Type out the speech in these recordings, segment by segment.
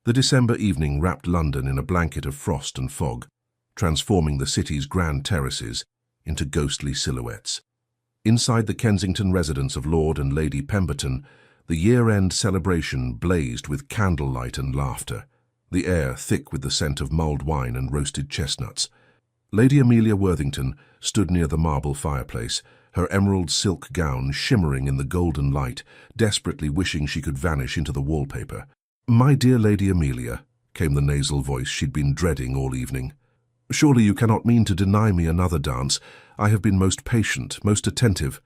The December evening wrapped London in a blanket of frost and fog, transforming the city's grand terraces into ghostly silhouettes. Inside the Kensington residence of Lord and Lady Pemberton, the year-end celebration blazed with candlelight and laughter, the air thick with the scent of mulled wine and roasted chestnuts. Lady Amelia Worthington stood near the marble fireplace, her emerald silk gown shimmering in the golden light, desperately wishing she could vanish into the wallpaper. "My dear Lady Amelia," came the nasal voice she'd been dreading all evening. "Surely you cannot mean to deny me another dance. I have been most patient, most attentive."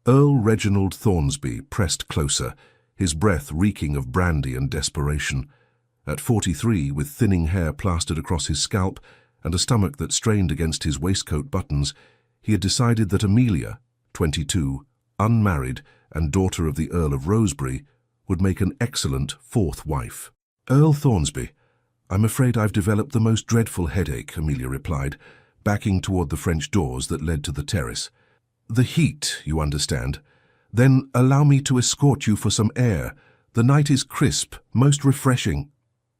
Earl Reginald Thornsby pressed closer, his breath reeking of brandy and desperation. At 43, with thinning hair plastered across his scalp and a stomach that strained against his waistcoat buttons, he had decided that Amelia, 22, unmarried and daughter of the Earl of Rosebery, would make an excellent fourth wife. "Earl Thornsby, I'm afraid I've developed the most dreadful headache," Amelia replied, backing toward the French doors that led to the terrace. "The heat, you understand. Then allow me to escort you for some air. The night is crisp, most refreshing."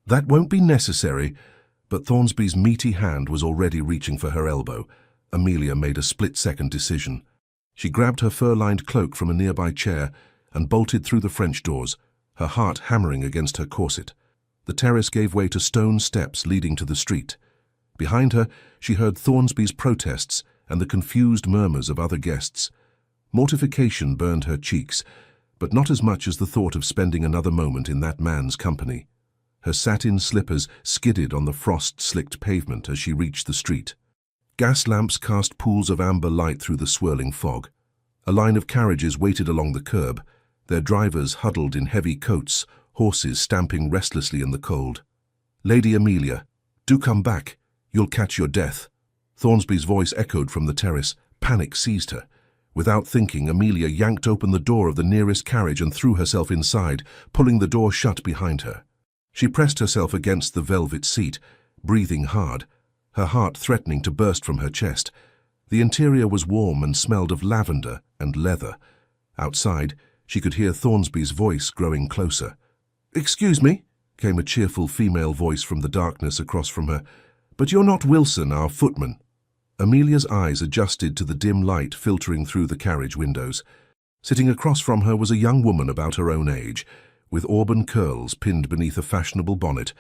"That won't be necessary," but Thornsby's meaty hand was already reaching for her elbow. Amelia made a split-second decision. She grabbed her fur-lined cloak from a nearby chair and bolted through the French doors, her heart hammering against her corset. The terrace gave way to stone steps leading to the street. Behind her, she heard Thornsby's protests and the confused murmurs of other guests. Mortification burned her cheeks, but not as much as the thought of spending another moment in that man's company. Her satin slippers skidded on the frost-slicked pavement as she reached the street. Gas lamps cast pools of amber light through the swirling fog. A line of carriages waited along the curb, their drivers huddled in heavy coats, horses stamping restlessly in the cold. "Lady Amelia, do come back. You'll catch your death." Thornsby's voice echoed from the terrace. Panic seized her. Without thinking, Amelia yanked open the door of the nearest carriage and threw herself inside, pulling the door shut behind her. She pressed herself against the velvet seat, breathing hard, her heart threatening to burst from her chest. The interior was warm and smelled of lavender and leather. Outside, she could hear Thornsby's voice growing closer. "Excuse me," came a cheerful female voice from the darkness across from her, "but you're not Wilson, our footman." Amelia's eyes adjusted to the dim light filtering through the carriage windows. Sitting across from her was a young woman about her own age, with auburn curls pinned beneath a fashionable bonnet,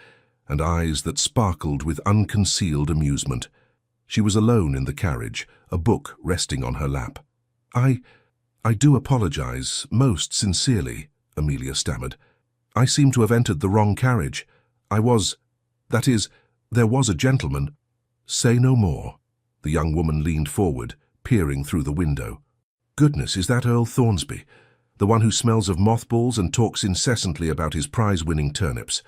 and eyes that sparkled with unconcealed amusement. She was alone in the carriage, a book resting on her lap. I do apologize, most sincerely," Amelia stammered. "I seem to have entered the wrong carriage. That is, there was a gentleman." "Say no more." The young woman leaned forward, peering through the window. "Goodness, is that Earl Thornsby, the one who smells of mothballs and talks incessantly about his prize-winning turnips?"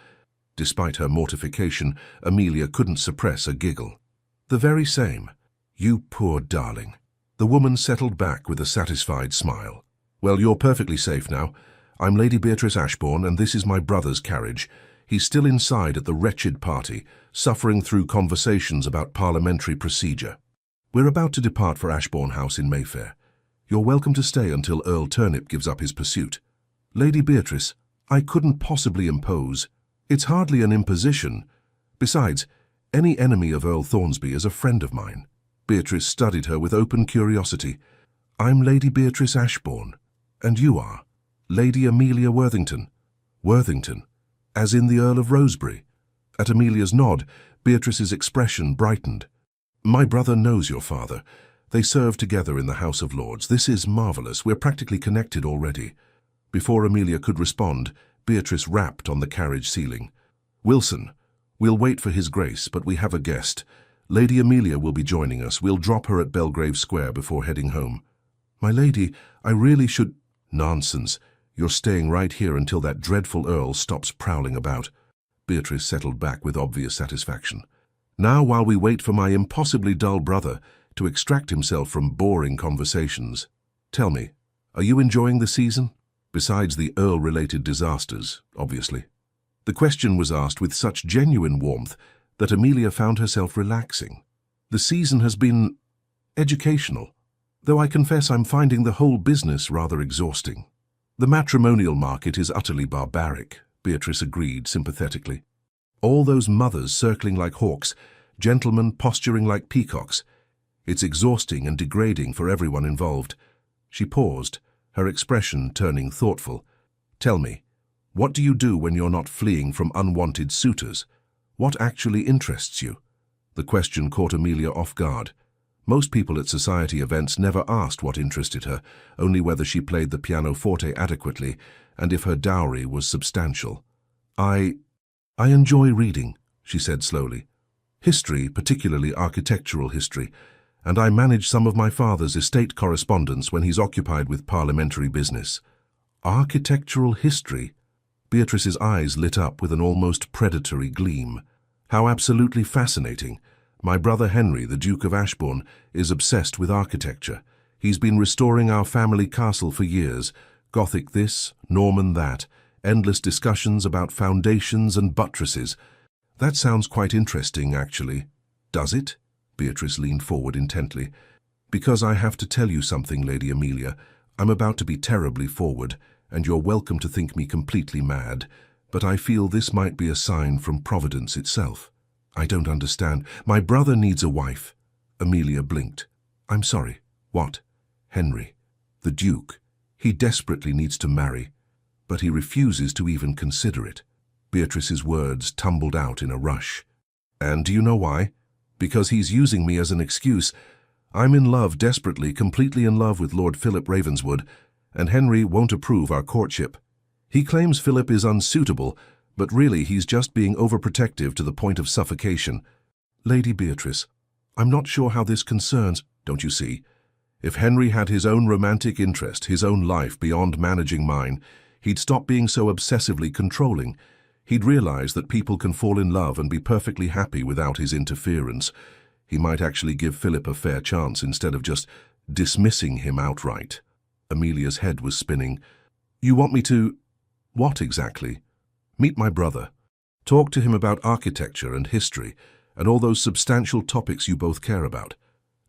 Despite her mortification, Amelia couldn't suppress a giggle. "The very same. You poor darling." The woman settled back with a satisfied smile. "Well, you're perfectly safe now. I'm Lady Beatrice Ashbourne, and this is my brother's carriage. He's still inside at the wretched party, suffering through conversations about parliamentary procedure. We're about to depart for Ashbourne House in Mayfair. You're welcome to stay until Earl Turnip gives up his pursuit." "Lady Beatrice, I couldn't possibly impose." "It's hardly an imposition. Besides, any enemy of Earl Thornsby is a friend of mine." Beatrice studied her with open curiosity. "I'm Lady Beatrice Ashbourne. And you are?" "Lady Amelia Worthington." "Worthington? As in the Earl of Rosebery?" At Amelia's nod, Beatrice's expression brightened. "My brother knows your father. They served together in the House of Lords. This is marvelous. We're practically connected already." Before Amelia could respond, Beatrice rapped on the carriage ceiling. "Wilson, we'll wait for His Grace, but we have a guest. Lady Amelia will be joining us. We'll drop her at Belgrave Square before heading home." "My lady, I really should—" "Nonsense. You're staying right here until that dreadful Earl stops prowling about." Beatrice settled back with obvious satisfaction. "Now, while we wait for my impossibly dull brother to extract himself from boring conversations, tell me, are you enjoying the season? Besides the Earl-related disasters, obviously." The question was asked with such genuine warmth that Amelia found herself relaxing. "The season has been educational, though I confess I'm finding the whole business rather exhausting." "The matrimonial market is utterly barbaric," Beatrice agreed sympathetically. All those mothers circling like hawks, gentlemen posturing like peacocks. It's exhausting and degrading for everyone involved. She paused, her expression turning thoughtful. Tell me, what do you do when you're not fleeing from unwanted suitors? What actually interests you? The question caught Amelia off guard. Most people at society events never asked what interested her, only whether she played the pianoforte adequately and if her dowry was substantial. I enjoy reading, she said slowly. History, particularly architectural history, and I manage some of my father's estate correspondence when he's occupied with parliamentary business. Architectural history? Beatrice's eyes lit up with an almost predatory gleam. How absolutely fascinating. My brother Henry, the Duke of Ashbourne, is obsessed with architecture. He's been restoring our family castle for years. Gothic this, Norman that. Endless discussions about foundations and buttresses. That sounds quite interesting, actually. Does it? Beatrice leaned forward intently. Because I have to tell you something, Lady Amelia. I'm about to be terribly forward, and you're welcome to think me completely mad, but I feel this might be a sign from Providence itself. I don't understand. My brother needs a wife. Amelia blinked. I'm sorry. What? Henry. The Duke. He desperately needs to marry, but he refuses to even consider it. Beatrice's words tumbled out in a rush. And do you know why? Because he's using me as an excuse. I'm in love desperately, completely in love with Lord Philip Ravenswood, and Henry won't approve our courtship. He claims Philip is unsuitable, but really he's just being overprotective to the point of suffocation. Lady Beatrice, I'm not sure how this concerns, don't you see? If Henry had his own romantic interest, his own life beyond managing mine, he'd stop being so obsessively controlling. He'd realize that people can fall in love and be perfectly happy without his interference. He might actually give Philip a fair chance instead of just dismissing him outright. Amelia's head was spinning. You want me to... What exactly? Meet my brother. Talk to him about architecture and history and all those substantial topics you both care about.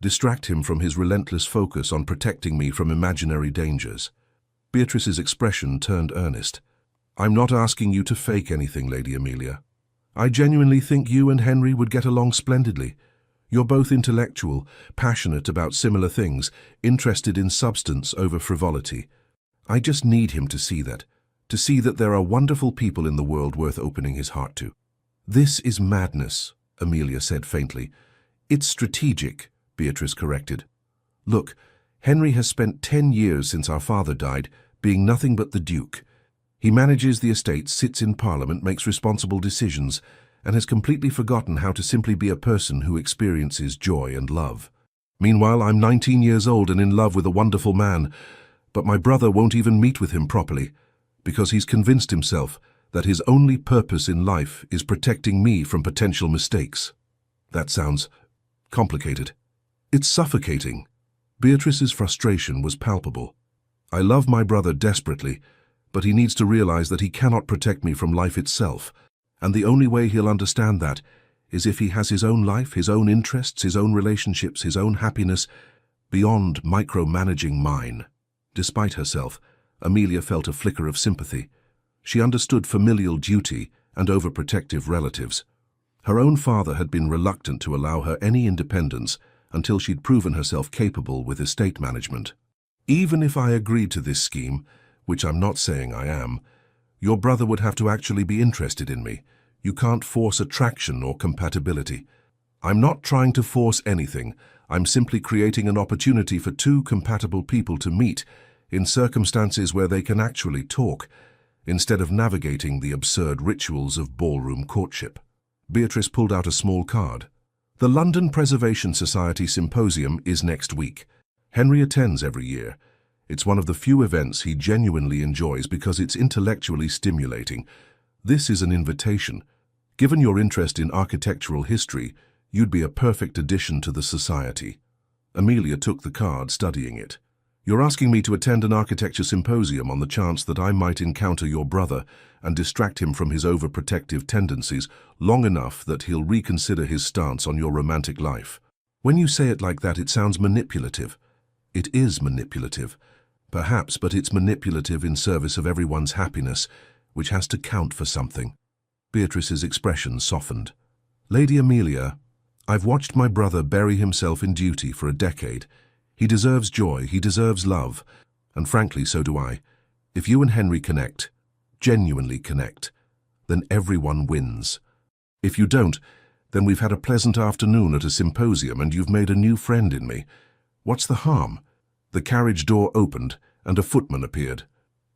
Distract him from his relentless focus on protecting me from imaginary dangers. Beatrice's expression turned earnest. I'm not asking you to fake anything, Lady Amelia. I genuinely think you and Henry would get along splendidly. You're both intellectual, passionate about similar things, interested in substance over frivolity. I just need him to see that there are wonderful people in the world worth opening his heart to. This is madness, Amelia said faintly. It's strategic, Beatrice corrected. Look, Henry has spent 10 years since our father died, being nothing but the Duke. He manages the estate, sits in Parliament, makes responsible decisions, and has completely forgotten how to simply be a person who experiences joy and love. Meanwhile, I'm 19 years old and in love with a wonderful man, but my brother won't even meet with him properly, because he's convinced himself that his only purpose in life is protecting me from potential mistakes. That sounds complicated. It's suffocating. Beatrice's frustration was palpable. I love my brother desperately, but he needs to realize that he cannot protect me from life itself, and the only way he'll understand that is if he has his own life, his own interests, his own relationships, his own happiness, beyond micromanaging mine. Despite herself, Amelia felt a flicker of sympathy. She understood familial duty and overprotective relatives. Her own father had been reluctant to allow her any independence until she'd proven herself capable with estate management. Even if I agreed to this scheme, which I'm not saying I am, your brother would have to actually be interested in me. You can't force attraction or compatibility. I'm not trying to force anything. I'm simply creating an opportunity for two compatible people to meet in circumstances where they can actually talk, instead of navigating the absurd rituals of ballroom courtship. Beatrice pulled out a small card. The London Preservation Society Symposium is next week. Henry attends every year. It's one of the few events he genuinely enjoys because it's intellectually stimulating. This is an invitation. Given your interest in architectural history, you'd be a perfect addition to the society. Amelia took the card, studying it. You're asking me to attend an architecture symposium on the chance that I might encounter your brother and distract him from his overprotective tendencies long enough that he'll reconsider his stance on your romantic life. When you say it like that, it sounds manipulative. It is manipulative. Perhaps, but it's manipulative in service of everyone's happiness, which has to count for something. Beatrice's expression softened. "Lady Amelia, I've watched my brother bury himself in duty for a decade. He deserves joy, he deserves love, and frankly, so do I. If you and Henry connect, genuinely connect, then everyone wins. If you don't, then we've had a pleasant afternoon at a symposium and you've made a new friend in me. What's the harm?" The carriage door opened and a footman appeared.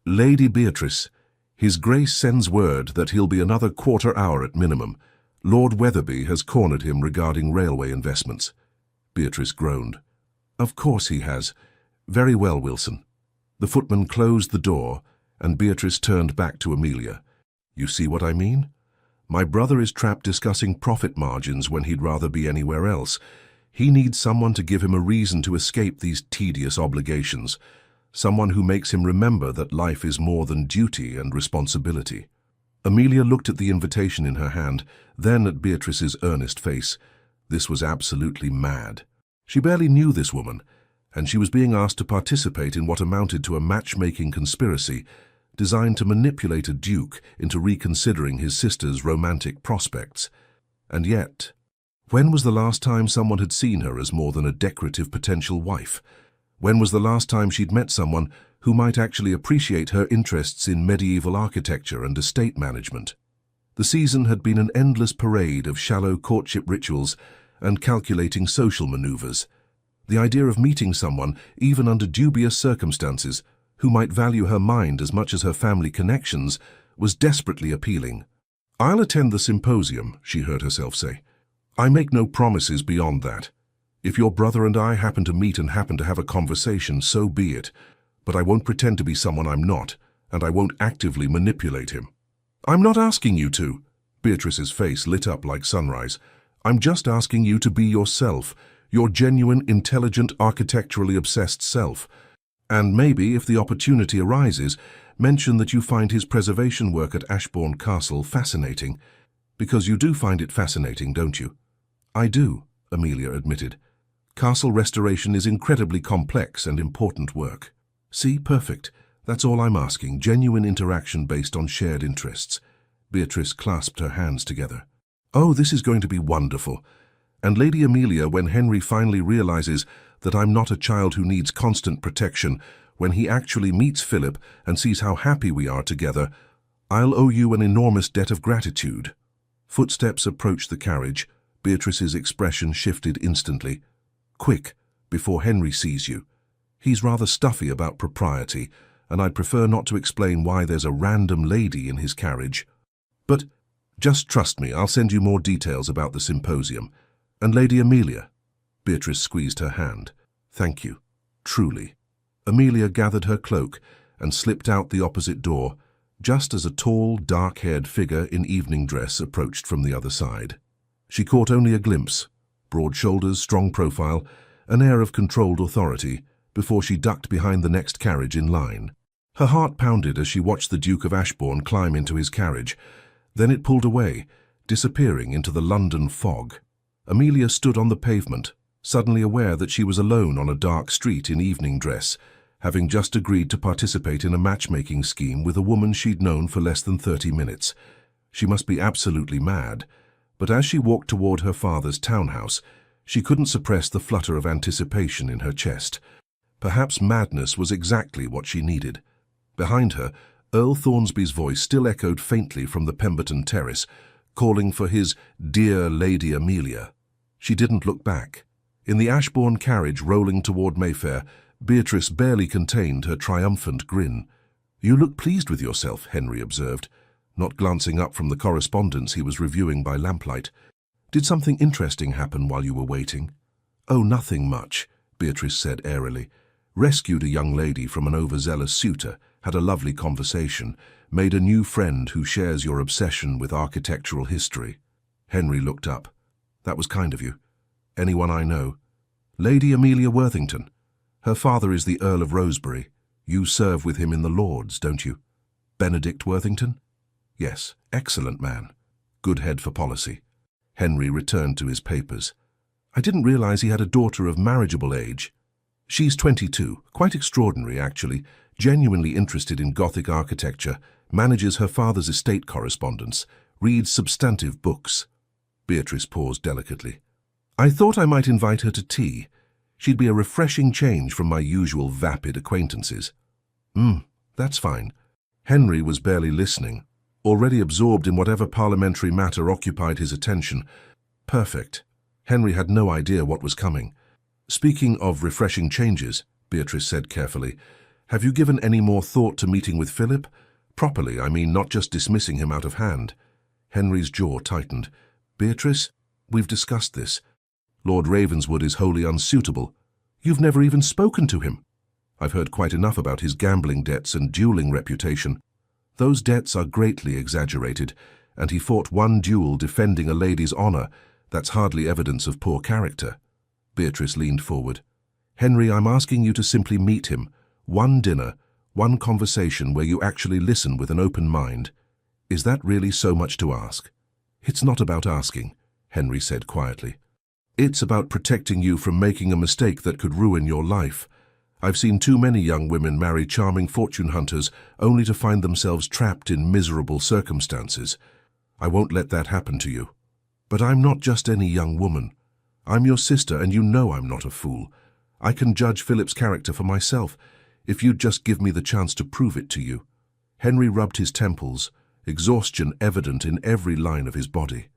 "Lady Beatrice, His Grace sends word that he'll be another quarter hour at minimum. Lord Weatherby has cornered him regarding railway investments." Beatrice groaned. "Of course he has. Very well, Wilson." The footman closed the door and Beatrice turned back to Amelia. "You see what I mean? My brother is trapped discussing profit margins when he'd rather be anywhere else. He needs someone to give him a reason to escape these tedious obligations, someone who makes him remember that life is more than duty and responsibility." Amelia looked at the invitation in her hand, then at Beatrice's earnest face. This was absolutely mad. She barely knew this woman, and she was being asked to participate in what amounted to a matchmaking conspiracy designed to manipulate a duke into reconsidering his sister's romantic prospects. And yet, when was the last time someone had seen her as more than a decorative potential wife? When was the last time she'd met someone who might actually appreciate her interests in medieval architecture and estate management? The season had been an endless parade of shallow courtship rituals and calculating social maneuvers. The idea of meeting someone, even under dubious circumstances, who might value her mind as much as her family connections, was desperately appealing. "I'll attend the symposium," she heard herself say. "I make no promises beyond that. If your brother and I happen to meet and happen to have a conversation, so be it. But I won't pretend to be someone I'm not, and I won't actively manipulate him." "I'm not asking you to." Beatrice's face lit up like sunrise. "I'm just asking you to be yourself, your genuine, intelligent, architecturally obsessed self. And maybe, if the opportunity arises, mention that you find his preservation work at Ashbourne Castle fascinating. Because you do find it fascinating, don't you?" "I do," Amelia admitted. "Castle restoration is incredibly complex and important work." "See, perfect. That's all I'm asking, genuine interaction based on shared interests." Beatrice clasped her hands together. "Oh, this is going to be wonderful. And Lady Amelia, when Henry finally realizes that I'm not a child who needs constant protection, when he actually meets Philip and sees how happy we are together, I'll owe you an enormous debt of gratitude." Footsteps approached the carriage. Beatrice's expression shifted instantly. "Quick, before Henry sees you. He's rather stuffy about propriety, and I'd prefer not to explain why there's a random lady in his carriage. But just trust me, I'll send you more details about the symposium. And Lady Amelia." Beatrice squeezed her hand. "Thank you. Truly." Amelia gathered her cloak and slipped out the opposite door, just as a tall, dark-haired figure in evening dress approached from the other side. She caught only a glimpse, broad shoulders, strong profile, an air of controlled authority, before she ducked behind the next carriage in line. Her heart pounded as she watched the Duke of Ashbourne climb into his carriage. Then it pulled away, disappearing into the London fog. Amelia stood on the pavement, suddenly aware that she was alone on a dark street in evening dress, having just agreed to participate in a matchmaking scheme with a woman she'd known for less than 30 minutes. She must be absolutely mad, but as she walked toward her father's townhouse, she couldn't suppress the flutter of anticipation in her chest. Perhaps madness was exactly what she needed. Behind her, Earl Thornsby's voice still echoed faintly from the Pemberton terrace, calling for his "dear Lady Amelia." She didn't look back. In the Ashbourne carriage rolling toward Mayfair, Beatrice barely contained her triumphant grin. "You look pleased with yourself," Henry observed, not glancing up from the correspondence he was reviewing by lamplight. "Did something interesting happen while you were waiting?" "Oh, nothing much," Beatrice said airily. "Rescued a young lady from an overzealous suitor, had a lovely conversation, made a new friend who shares your obsession with architectural history." Henry looked up. "That was kind of you. Anyone I know?" "Lady Amelia Worthington. Her father is the Earl of Rosebery. You serve with him in the Lords, don't you?" "Benedict Worthington?" "Yes, excellent man. Good head for policy." Henry returned to his papers. "I didn't realize he had a daughter of marriageable age." "She's 22, quite extraordinary actually, genuinely interested in Gothic architecture, manages her father's estate correspondence, reads substantive books. Beatrice paused delicately. I thought I might invite her to tea. She'd be a refreshing change from my usual vapid acquaintances. That's fine. Henry was barely listening, already absorbed in whatever parliamentary matter occupied his attention. Perfect. Henry had no idea what was coming. Speaking of refreshing changes, Beatrice said carefully, have you given any more thought to meeting with Philip? Properly, I mean, not just dismissing him out of hand. Henry's jaw tightened. Beatrice, we've discussed this. Lord Ravenswood is wholly unsuitable. You've never even spoken to him. I've heard quite enough about his gambling debts and dueling reputation. Those debts are greatly exaggerated, and he fought one duel defending a lady's honor. That's hardly evidence of poor character. Beatrice leaned forward. Henry, I'm asking you to simply meet him. One dinner, one conversation where you actually listen with an open mind. Is that really so much to ask? It's not about asking, Henry said quietly. It's about protecting you from making a mistake that could ruin your life. I've seen too many young women marry charming fortune hunters only to find themselves trapped in miserable circumstances. I won't let that happen to you. But I'm not just any young woman. I'm your sister, and you know I'm not a fool. I can judge Philip's character for myself, if you'd just give me the chance to prove it to you. Henry rubbed his temples, exhaustion evident in every line of his body.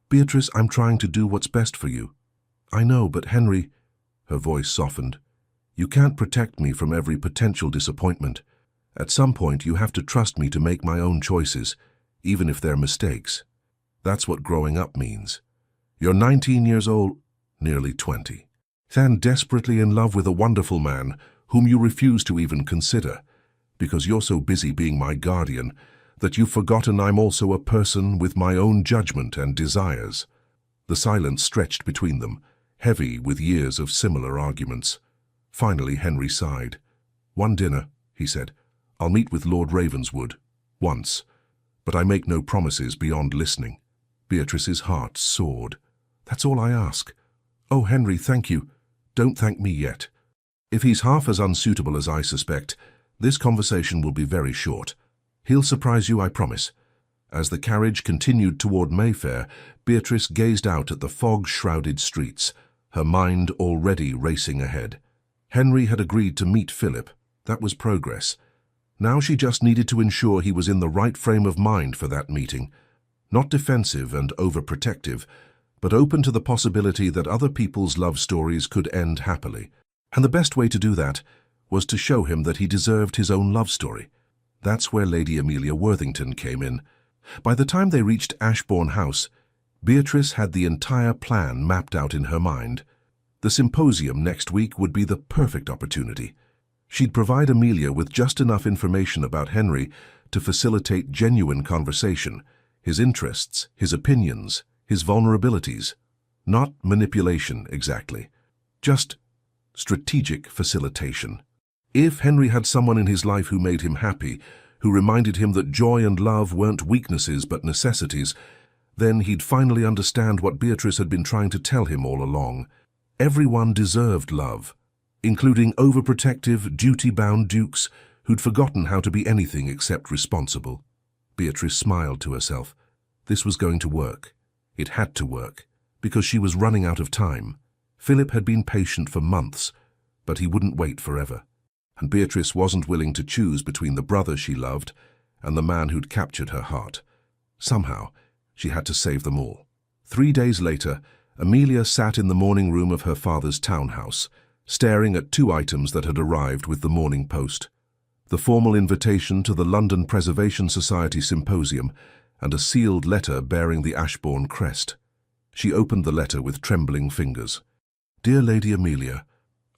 Beatrice, I'm trying to do what's best for you. I know, but Henry, her voice softened, you can't protect me from every potential disappointment. At some point, you have to trust me to make my own choices, even if they're mistakes. That's what growing up means. You're 19 years old, nearly 20, and desperately in love with a wonderful man whom you refuse to even consider, because you're so busy being my guardian that you've forgotten I'm also a person with my own judgment and desires. The silence stretched between them, heavy with years of similar arguments. Finally, Henry sighed. One dinner, he said. I'll meet with Lord Ravenswood. Once. But I make no promises beyond listening. Beatrice's heart soared. That's all I ask. Oh, Henry, thank you. Don't thank me yet. If he's half as unsuitable as I suspect, this conversation will be very short. He'll surprise you, I promise. As the carriage continued toward Mayfair, Beatrice gazed out at the fog-shrouded streets, her mind already racing ahead. Henry had agreed to meet Philip. That was progress. Now she just needed to ensure he was in the right frame of mind for that meeting. Not defensive and overprotective, but open to the possibility that other people's love stories could end happily. And the best way to do that was to show him that he deserved his own love story. That's where Lady Amelia Worthington came in. By the time they reached Ashbourne House, Beatrice had the entire plan mapped out in her mind. The symposium next week would be the perfect opportunity. She'd provide Amelia with just enough information about Henry to facilitate genuine conversation, his interests, his opinions, his vulnerabilities. Not manipulation, exactly. Just strategic facilitation. If Henry had someone in his life who made him happy, who reminded him that joy and love weren't weaknesses but necessities, then he'd finally understand what Beatrice had been trying to tell him all along. Everyone deserved love, including overprotective, duty-bound dukes who'd forgotten how to be anything except responsible. Beatrice smiled to herself. This was going to work. It had to work, because she was running out of time. Philip had been patient for months, but he wouldn't wait forever. And Beatrice wasn't willing to choose between the brother she loved and the man who'd captured her heart. Somehow, she had to save them all. 3 days later, Amelia sat in the morning room of her father's townhouse, staring at 2 items that had arrived with the Morning Post: the formal invitation to the London Preservation Society Symposium and a sealed letter bearing the Ashbourne crest. She opened the letter with trembling fingers. Dear Lady Amelia,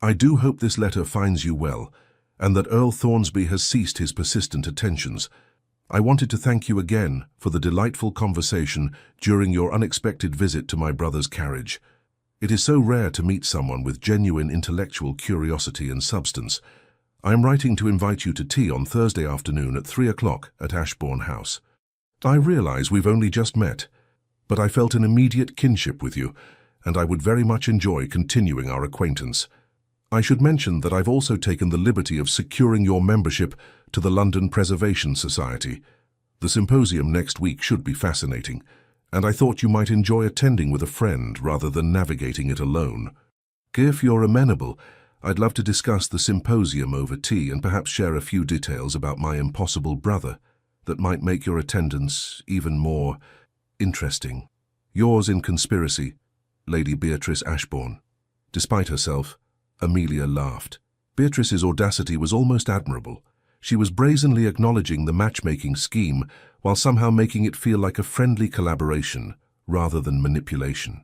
I do hope this letter finds you well, and that Earl Thornsby has ceased his persistent attentions. I wanted to thank you again for the delightful conversation during your unexpected visit to my brother's carriage. It is so rare to meet someone with genuine intellectual curiosity and substance. I am writing to invite you to tea on Thursday afternoon at 3 o'clock at Ashbourne House. I realize we've only just met, but I felt an immediate kinship with you, and I would very much enjoy continuing our acquaintance. I should mention that I've also taken the liberty of securing your membership to the London Preservation Society. The symposium next week should be fascinating, and I thought you might enjoy attending with a friend rather than navigating it alone. If you're amenable, I'd love to discuss the symposium over tea and perhaps share a few details about my impossible brother that might make your attendance even more interesting. Yours in conspiracy, Lady Beatrice Ashbourne. Despite herself, Amelia laughed. Beatrice's audacity was almost admirable. She was brazenly acknowledging the matchmaking scheme while somehow making it feel like a friendly collaboration rather than manipulation.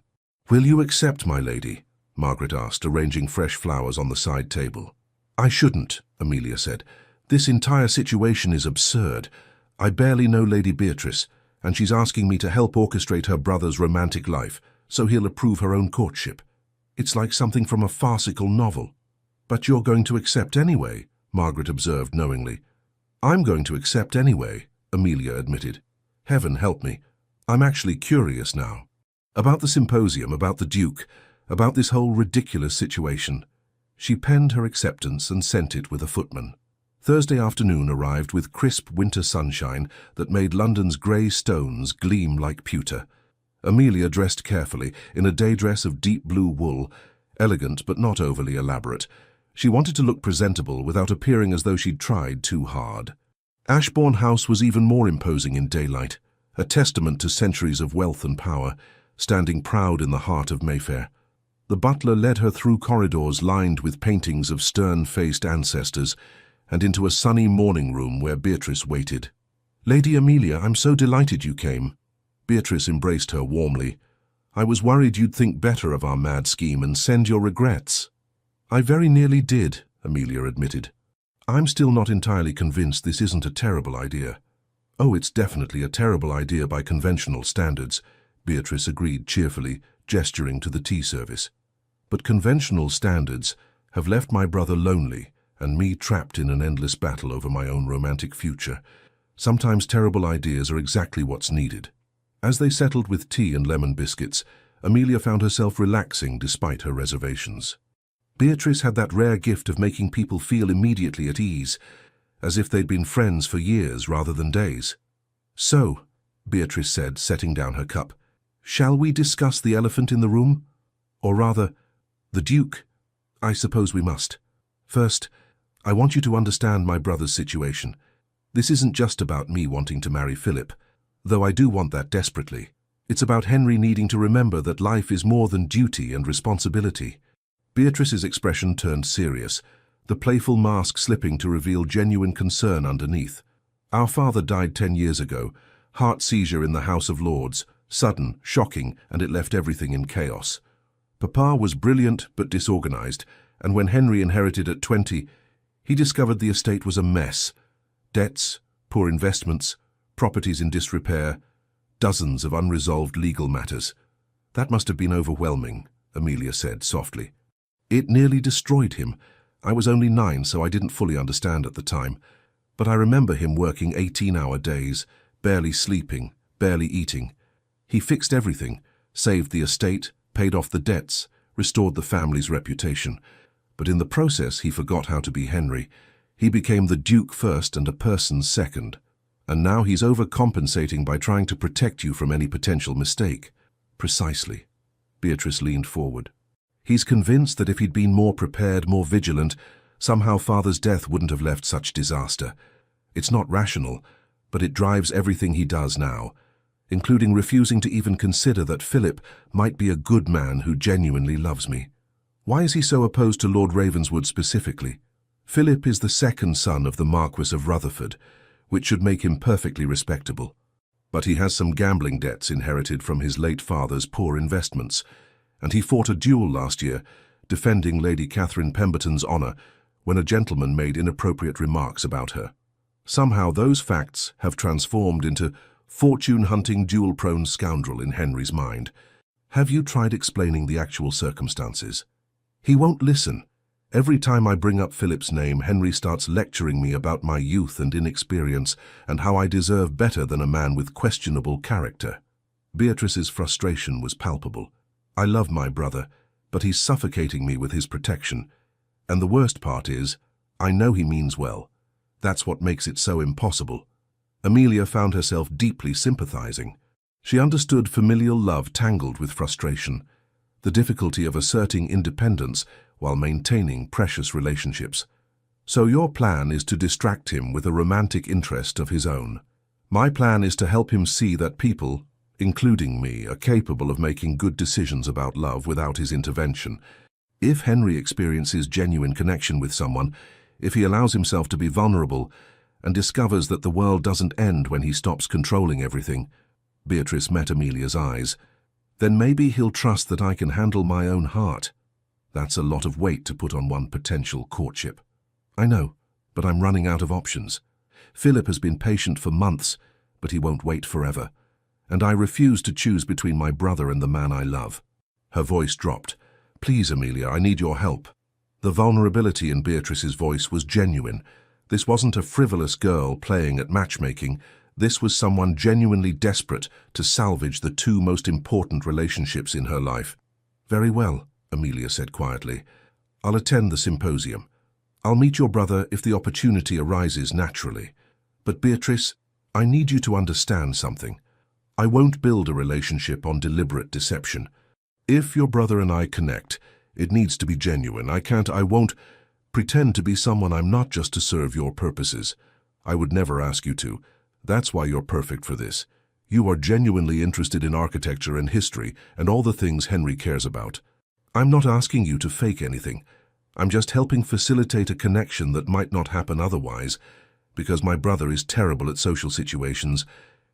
"Will you accept, my lady?" Margaret asked, arranging fresh flowers on the side table. "I shouldn't," Amelia said. "This entire situation is absurd. I barely know Lady Beatrice, and she's asking me to help orchestrate her brother's romantic life so he'll approve her own courtship. It's like something from a farcical novel." "But you're going to accept anyway," Margaret observed knowingly. "I'm going to accept anyway," Amelia admitted. "Heaven help me. I'm actually curious now. About the symposium, about the Duke, about this whole ridiculous situation." She penned her acceptance and sent it with a footman. Thursday afternoon arrived with crisp winter sunshine that made London's grey stones gleam like pewter. Amelia dressed carefully in a day dress of deep blue wool, elegant but not overly elaborate. She wanted to look presentable without appearing as though she'd tried too hard. Ashbourne House was even more imposing in daylight, a testament to centuries of wealth and power, standing proud in the heart of Mayfair. The butler led her through corridors lined with paintings of stern-faced ancestors and into a sunny morning room where Beatrice waited. "Lady Amelia, I'm so delighted you came." Beatrice embraced her warmly. "I was worried you'd think better of our mad scheme and send your regrets." "I very nearly did," Amelia admitted. "I'm still not entirely convinced this isn't a terrible idea." "Oh, it's definitely a terrible idea by conventional standards," Beatrice agreed cheerfully, gesturing to the tea service. "But conventional standards have left my brother lonely and me trapped in an endless battle over my own romantic future. Sometimes terrible ideas are exactly what's needed." As they settled with tea and lemon biscuits, Amelia found herself relaxing despite her reservations. Beatrice had that rare gift of making people feel immediately at ease, as if they'd been friends for years rather than days. "So," Beatrice said, setting down her cup, "shall we discuss the elephant in the room? Or rather, the Duke? I suppose we must. First, I want you to understand my brother's situation. This isn't just about me wanting to marry Philip, though I do want that desperately. It's about Henry needing to remember that life is more than duty and responsibility." Beatrice's expression turned serious, the playful mask slipping to reveal genuine concern underneath. "Our father died 10 years ago, heart seizure in the House of Lords, sudden, shocking, and it left everything in chaos. Papa was brilliant but disorganized, and when Henry inherited at 20, he discovered the estate was a mess. Debts, poor investments, properties in disrepair, dozens of unresolved legal matters. That must have been overwhelming," Amelia said softly. "It nearly destroyed him. I was only 9, so I didn't fully understand at the time. But I remember him working 18-hour days, barely sleeping, barely eating. He fixed everything, saved the estate, paid off the debts, restored the family's reputation. But in the process, he forgot how to be Henry. He became the Duke first and a person second. And now he's overcompensating by trying to protect you from any potential mistake." "Precisely." Beatrice leaned forward. "He's convinced that if he'd been more prepared, more vigilant, somehow Father's death wouldn't have left such disaster. It's not rational, but it drives everything he does now, including refusing to even consider that Philip might be a good man who genuinely loves me. Why is he so opposed to Lord Ravenswood specifically? Philip is the second son of the Marquis of Rutherford, which should make him perfectly respectable. But he has some gambling debts inherited from his late father's poor investments, and he fought a duel last year, defending Lady Catherine Pemberton's honour when a gentleman made inappropriate remarks about her. Somehow those facts have transformed into fortune-hunting, duel-prone scoundrel in Henry's mind. Have you tried explaining the actual circumstances? He won't listen. Every time I bring up Philip's name, Henry starts lecturing me about my youth and inexperience and how I deserve better than a man with questionable character." Beatrice's frustration was palpable. "I love my brother, but he's suffocating me with his protection. And the worst part is, I know he means well. That's what makes it so impossible. Amelia found herself deeply sympathizing. She understood familial love tangled with frustration, the difficulty of asserting independence while maintaining precious relationships. So your plan is to distract him with a romantic interest of his own. My plan is to help him see that people, including me, are capable of making good decisions about love without his intervention. If Henry experiences genuine connection with someone, if he allows himself to be vulnerable and discovers that the world doesn't end when he stops controlling everything, Beatrice met Amelia's eyes, then maybe he'll trust that I can handle my own heart. That's a lot of weight to put on one potential courtship. I know, but I'm running out of options. Philip has been patient for months, but he won't wait forever. And I refuse to choose between my brother and the man I love. Her voice dropped. Please, Amelia, I need your help. The vulnerability in Beatrice's voice was genuine. This wasn't a frivolous girl playing at matchmaking. This was someone genuinely desperate to salvage the two most important relationships in her life. Very well, Amelia said quietly. I'll attend the symposium. I'll meet your brother if the opportunity arises naturally. But Beatrice, I need you to understand something. I won't build a relationship on deliberate deception. If your brother and I connect, it needs to be genuine. I won't pretend to be someone I'm not just to serve your purposes. I would never ask you to. That's why you're perfect for this. You are genuinely interested in architecture and history and all the things Henry cares about. I'm not asking you to fake anything. I'm just helping facilitate a connection that might not happen otherwise, because my brother is terrible at social situations,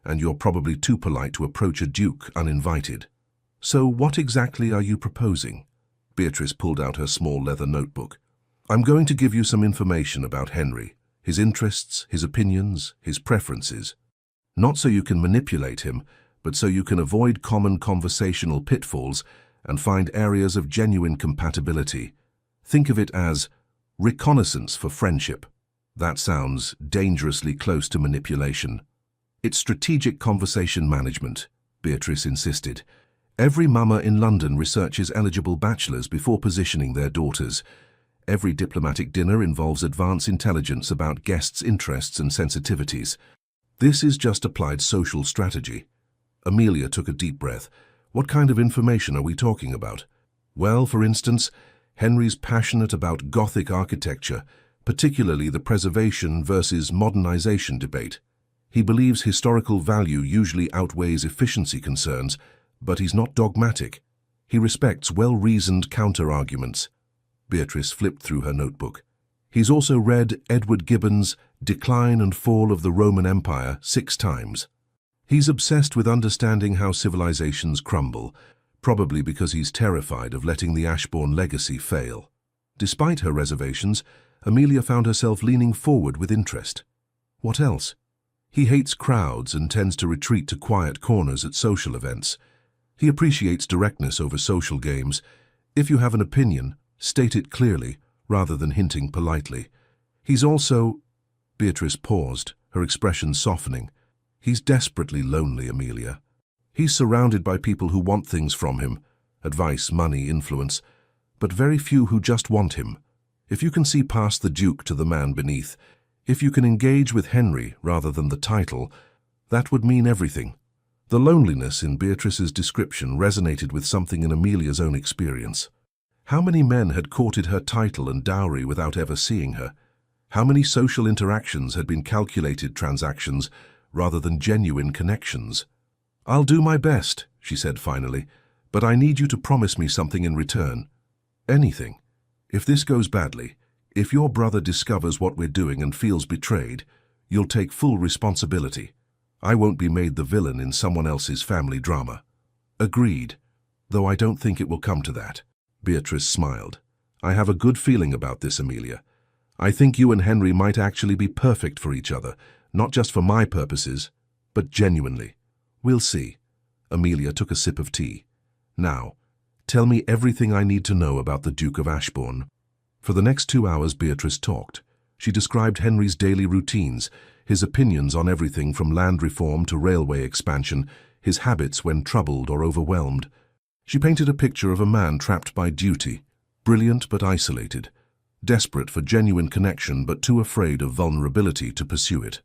and you're probably too polite to approach a duke uninvited. So what exactly are you proposing? Beatrice pulled out her small leather notebook. I'm going to give you some information about Henry, his interests, his opinions, his preferences. Not so you can manipulate him, but so you can avoid common conversational pitfalls and find areas of genuine compatibility. Think of it as reconnaissance for friendship. That sounds dangerously close to manipulation. It's strategic conversation management, Beatrice insisted. Every mama in London researches eligible bachelors before positioning their daughters. Every diplomatic dinner involves advance intelligence about guests' interests and sensitivities. This is just applied social strategy. Amelia took a deep breath. What kind of information are we talking about? Well, for instance, Henry's passionate about Gothic architecture, particularly the preservation versus modernization debate. He believes historical value usually outweighs efficiency concerns, but he's not dogmatic. He respects well-reasoned counter-arguments. Beatrice flipped through her notebook. He's also read Edward Gibbon's Decline and Fall of the Roman Empire 6 times. He's obsessed with understanding how civilizations crumble, probably because he's terrified of letting the Ashbourne legacy fail. Despite her reservations, Amelia found herself leaning forward with interest. What else? He hates crowds and tends to retreat to quiet corners at social events. He appreciates directness over social games. If you have an opinion, state it clearly, rather than hinting politely. He's also... Beatrice paused, her expression softening. He's desperately lonely, Amelia. He's surrounded by people who want things from him, advice, money, influence, but very few who just want him. If you can see past the duke to the man beneath, if you can engage with Henry rather than the title, that would mean everything. The loneliness in Beatrice's description resonated with something in Amelia's own experience. How many men had courted her title and dowry without ever seeing her? How many social interactions had been calculated transactions rather than genuine connections? I'll do my best, she said finally, but I need you to promise me something in return. Anything. If this goes badly, if your brother discovers what we're doing and feels betrayed, you'll take full responsibility. I won't be made the villain in someone else's family drama. Agreed, though I don't think it will come to that. Beatrice smiled. I have a good feeling about this, Amelia. I think you and Henry might actually be perfect for each other, not just for my purposes, but genuinely. We'll see. Amelia took a sip of tea. Now, tell me everything I need to know about the Duke of Ashbourne. For the next 2 hours, Beatrice talked. She described Henry's daily routines, his opinions on everything from land reform to railway expansion, his habits when troubled or overwhelmed. She painted a picture of a man trapped by duty, brilliant but isolated, desperate for genuine connection but too afraid of vulnerability to pursue it.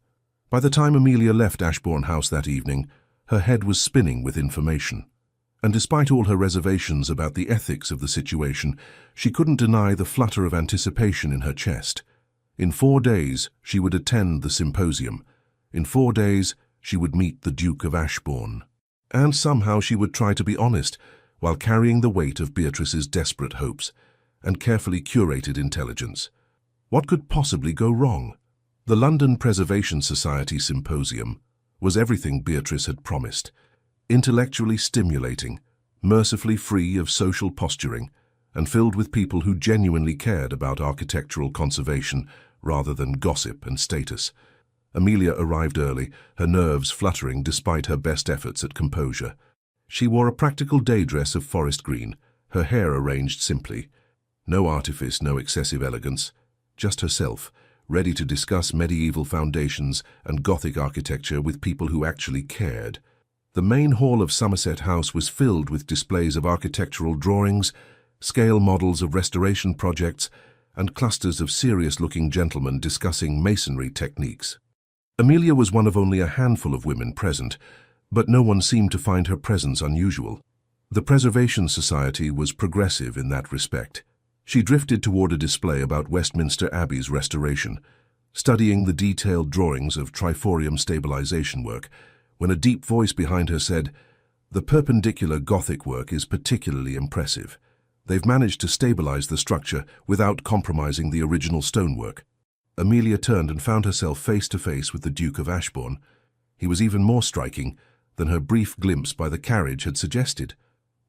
By the time Amelia left Ashbourne House that evening, her head was spinning with information. And despite all her reservations about the ethics of the situation, she couldn't deny the flutter of anticipation in her chest. In 4 days, she would attend the symposium. In 4 days, she would meet the Duke of Ashbourne. And somehow she would try to be honest, while carrying the weight of Beatrice's desperate hopes and carefully curated intelligence. What could possibly go wrong? The London Preservation Society Symposium was everything Beatrice had promised. Intellectually stimulating, mercifully free of social posturing, and filled with people who genuinely cared about architectural conservation rather than gossip and status. Amelia arrived early, her nerves fluttering despite her best efforts at composure. She wore a practical day dress of forest green, her hair arranged simply. No artifice, no excessive elegance, just herself, ready to discuss medieval foundations and Gothic architecture with people who actually cared. The main hall of Somerset House was filled with displays of architectural drawings, scale models of restoration projects, and clusters of serious-looking gentlemen discussing masonry techniques. Amelia was one of only a handful of women present, but no one seemed to find her presence unusual. The Preservation Society was progressive in that respect. She drifted toward a display about Westminster Abbey's restoration, studying the detailed drawings of triforium stabilization work, when a deep voice behind her said, "The perpendicular Gothic work is particularly impressive. They've managed to stabilize the structure without compromising the original stonework." Amelia turned and found herself face to face with the Duke of Ashbourne. He was even more striking than her brief glimpse by the carriage had suggested.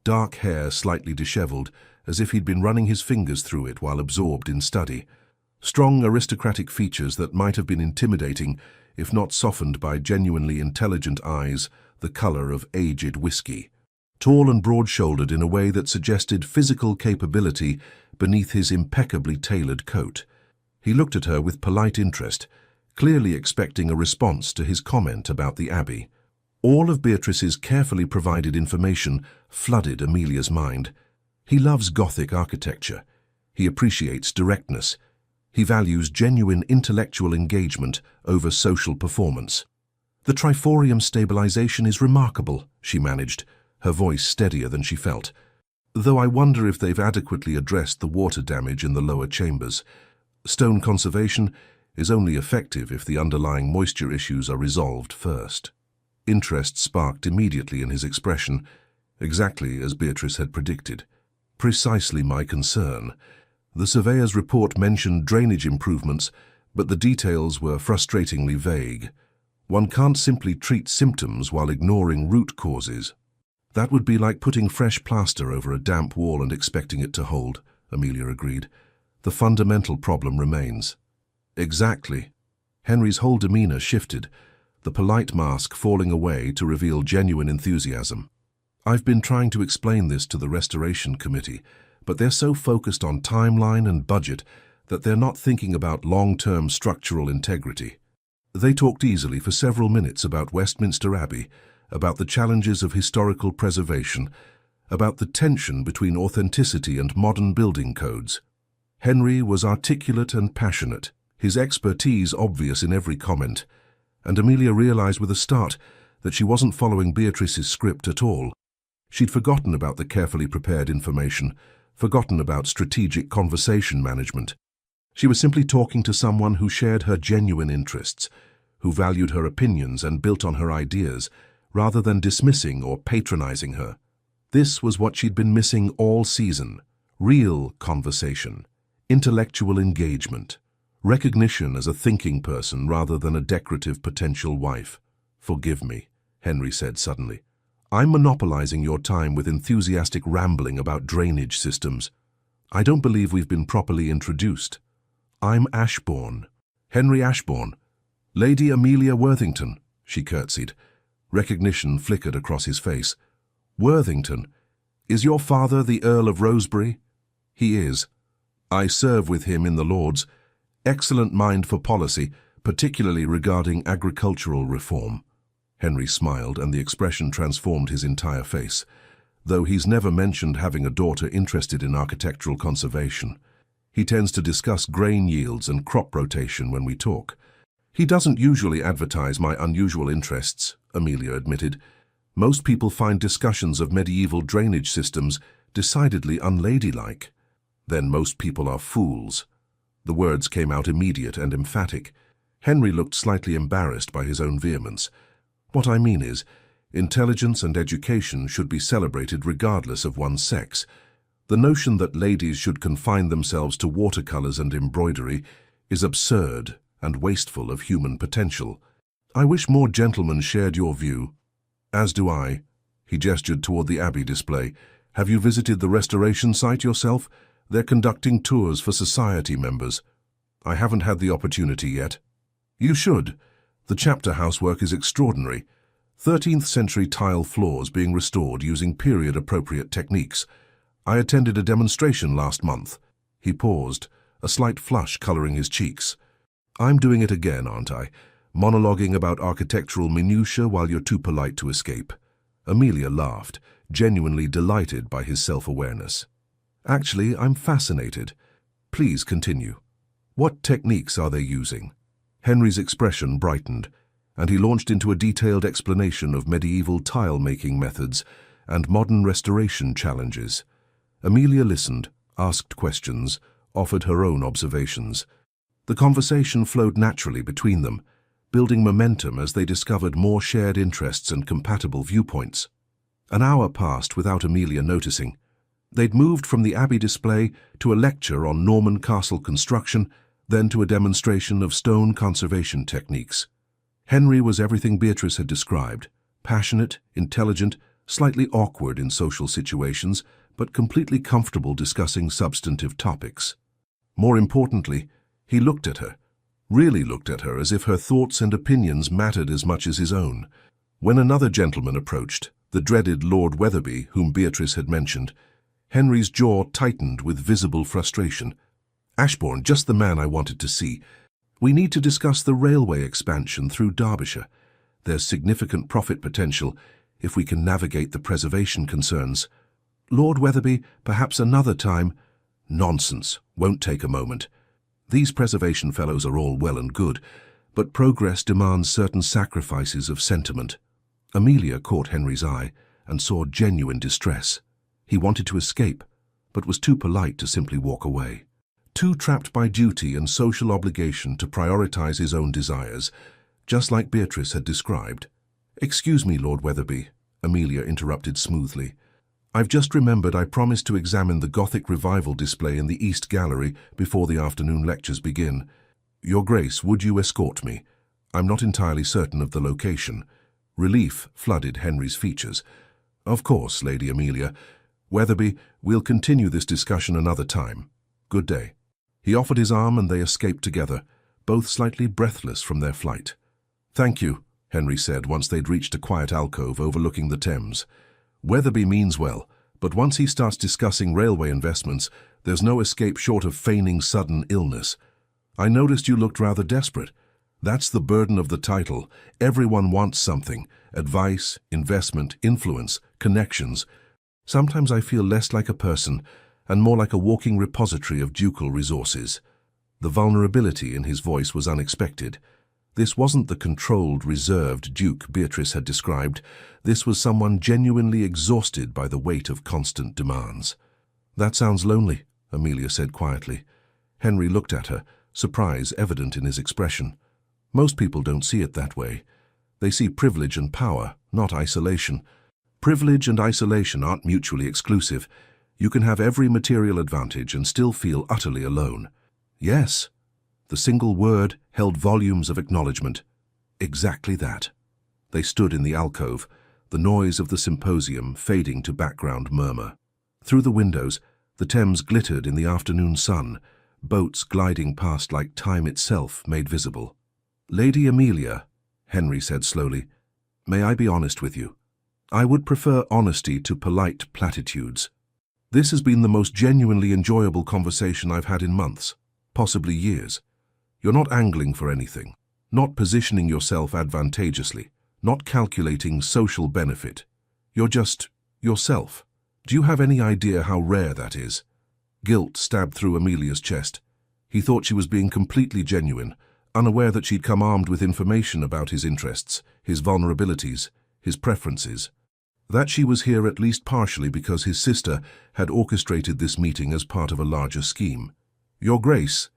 Dark hair slightly disheveled, as if he'd been running his fingers through it while absorbed in study. Strong aristocratic features that might have been intimidating if not softened by genuinely intelligent eyes, the color of aged whiskey. Tall and broad-shouldered in a way that suggested physical capability beneath his impeccably tailored coat. He looked at her with polite interest, clearly expecting a response to his comment about the Abbey. All of Beatrice's carefully provided information flooded Amelia's mind. He loves Gothic architecture. He appreciates directness. He values genuine intellectual engagement over social performance. "The triforium stabilization is remarkable," she managed, her voice steadier than she felt. "Though I wonder if they've adequately addressed the water damage in the lower chambers. Stone conservation is only effective if the underlying moisture issues are resolved first." Interest sparked immediately in his expression, exactly as Beatrice had predicted. "Precisely my concern. The surveyor's report mentioned drainage improvements, but the details were frustratingly vague. One can't simply treat symptoms while ignoring root causes." "That would be like putting fresh plaster over a damp wall and expecting it to hold," Amelia agreed. "The fundamental problem remains." "Exactly." Henry's whole demeanor shifted, the polite mask falling away to reveal genuine enthusiasm. "I've been trying to explain this to the Restoration Committee, but they're so focused on timeline and budget that they're not thinking about long-term structural integrity. They talked easily for several minutes about Westminster Abbey, about the challenges of historical preservation, about the tension between authenticity and modern building codes. Henry was articulate and passionate, his expertise obvious in every comment, and Amelia realized with a start that she wasn't following Beatrice's script at all. She'd forgotten about the carefully prepared information, forgotten about strategic conversation management. She was simply talking to someone who shared her genuine interests, who valued her opinions and built on her ideas, rather than dismissing or patronizing her. This was what she'd been missing all season: real conversation, intellectual engagement, recognition as a thinking person rather than a decorative potential wife. "Forgive me," Henry said suddenly. "I'm monopolizing your time with enthusiastic rambling about drainage systems. I don't believe we've been properly introduced. I'm Ashbourne, Henry Ashbourne. Lady Amelia Worthington," she curtsied. Recognition flickered across his face. "Worthington? Is your father the Earl of Rosebery?" "He is. I serve with him in the Lords. Excellent mind for policy, particularly regarding agricultural reform." Henry smiled, and the expression transformed his entire face, though he's never mentioned having a daughter interested in architectural conservation. He tends to discuss grain yields and crop rotation when we talk. He doesn't usually advertise my unusual interests, Amelia admitted. Most people find discussions of medieval drainage systems decidedly unladylike. Then most people are fools. The words came out immediate and emphatic. Henry looked slightly embarrassed by his own vehemence. What I mean is, intelligence and education should be celebrated regardless of one's sex. The notion that ladies should confine themselves to watercolors and embroidery is absurd and wasteful of human potential. I wish more gentlemen shared your view. As do I. He gestured toward the Abbey display. Have you visited the restoration site yourself? They're conducting tours for society members. I haven't had the opportunity yet. You should. The chapter housework is extraordinary. 13th century tile floors being restored using period-appropriate techniques. I attended a demonstration last month. He paused, a slight flush coloring his cheeks. I'm doing it again, aren't I? Monologuing about architectural minutiae while you're too polite to escape. Amelia laughed, genuinely delighted by his self-awareness. Actually, I'm fascinated. Please continue. What techniques are they using? Henry's expression brightened, and he launched into a detailed explanation of medieval tile-making methods and modern restoration challenges. Amelia listened, asked questions, offered her own observations. The conversation flowed naturally between them, building momentum as they discovered more shared interests and compatible viewpoints. An hour passed without Amelia noticing. They'd moved from the Abbey display to a lecture on Norman castle construction, then to a demonstration of stone conservation techniques. Henry was everything Beatrice had described: passionate, intelligent, slightly awkward in social situations, but completely comfortable discussing substantive topics. More importantly, he looked at her, really looked at her as if her thoughts and opinions mattered as much as his own. When another gentleman approached, the dreaded Lord Wetherby, whom Beatrice had mentioned, Henry's jaw tightened with visible frustration. Ashbourne, just the man I wanted to see. We need to discuss the railway expansion through Derbyshire. There's significant profit potential if we can navigate the preservation concerns. Lord Wetherby, perhaps another time. Nonsense, won't take a moment. These preservation fellows are all well and good, but progress demands certain sacrifices of sentiment. Amelia caught Henry's eye and saw genuine distress. He wanted to escape, but was too polite to simply walk away. Too trapped by duty and social obligation to prioritize his own desires, just like Beatrice had described. "Excuse me, Lord Wetherby," Amelia interrupted smoothly. "I've just remembered I promised to examine the Gothic revival display in the East Gallery before the afternoon lectures begin. Your Grace, would you escort me? I'm not entirely certain of the location." Relief flooded Henry's features. "Of course, Lady Amelia. Wetherby, we'll continue this discussion another time. Good day." He offered his arm and they escaped together, both slightly breathless from their flight. "Thank you," Henry said once they'd reached a quiet alcove overlooking the Thames. "Wetherby means well, but once he starts discussing railway investments, there's no escape short of feigning sudden illness. I noticed you looked rather desperate. That's the burden of the title. Everyone wants something: advice, investment, influence, connections. Sometimes I feel less like a person and more like a walking repository of ducal resources." The vulnerability in his voice was unexpected. This wasn't the controlled, reserved Duke Beatrice had described. This was someone genuinely exhausted by the weight of constant demands. "That sounds lonely," Amelia said quietly. Henry looked at her, surprise evident in his expression. Most people don't see it that way. They see privilege and power, not isolation. Privilege and isolation aren't mutually exclusive. You can have every material advantage and still feel utterly alone. Yes. The single word held volumes of acknowledgement. Exactly that. They stood in the alcove, the noise of the symposium fading to background murmur. Through the windows, the Thames glittered in the afternoon sun, boats gliding past like time itself made visible. "Lady Amelia," Henry said slowly, "may I be honest with you? I would prefer honesty to polite platitudes. This has been the most genuinely enjoyable conversation I've had in months, possibly years. You're not angling for anything, not positioning yourself advantageously, not calculating social benefit. You're just yourself. Do you have any idea how rare that is?" Guilt stabbed through Amelia's chest. He thought she was being completely genuine, unaware that she'd come armed with information about his interests, his vulnerabilities, his preferences. That she was here at least partially because his sister had orchestrated this meeting as part of a larger scheme. "Your Grace."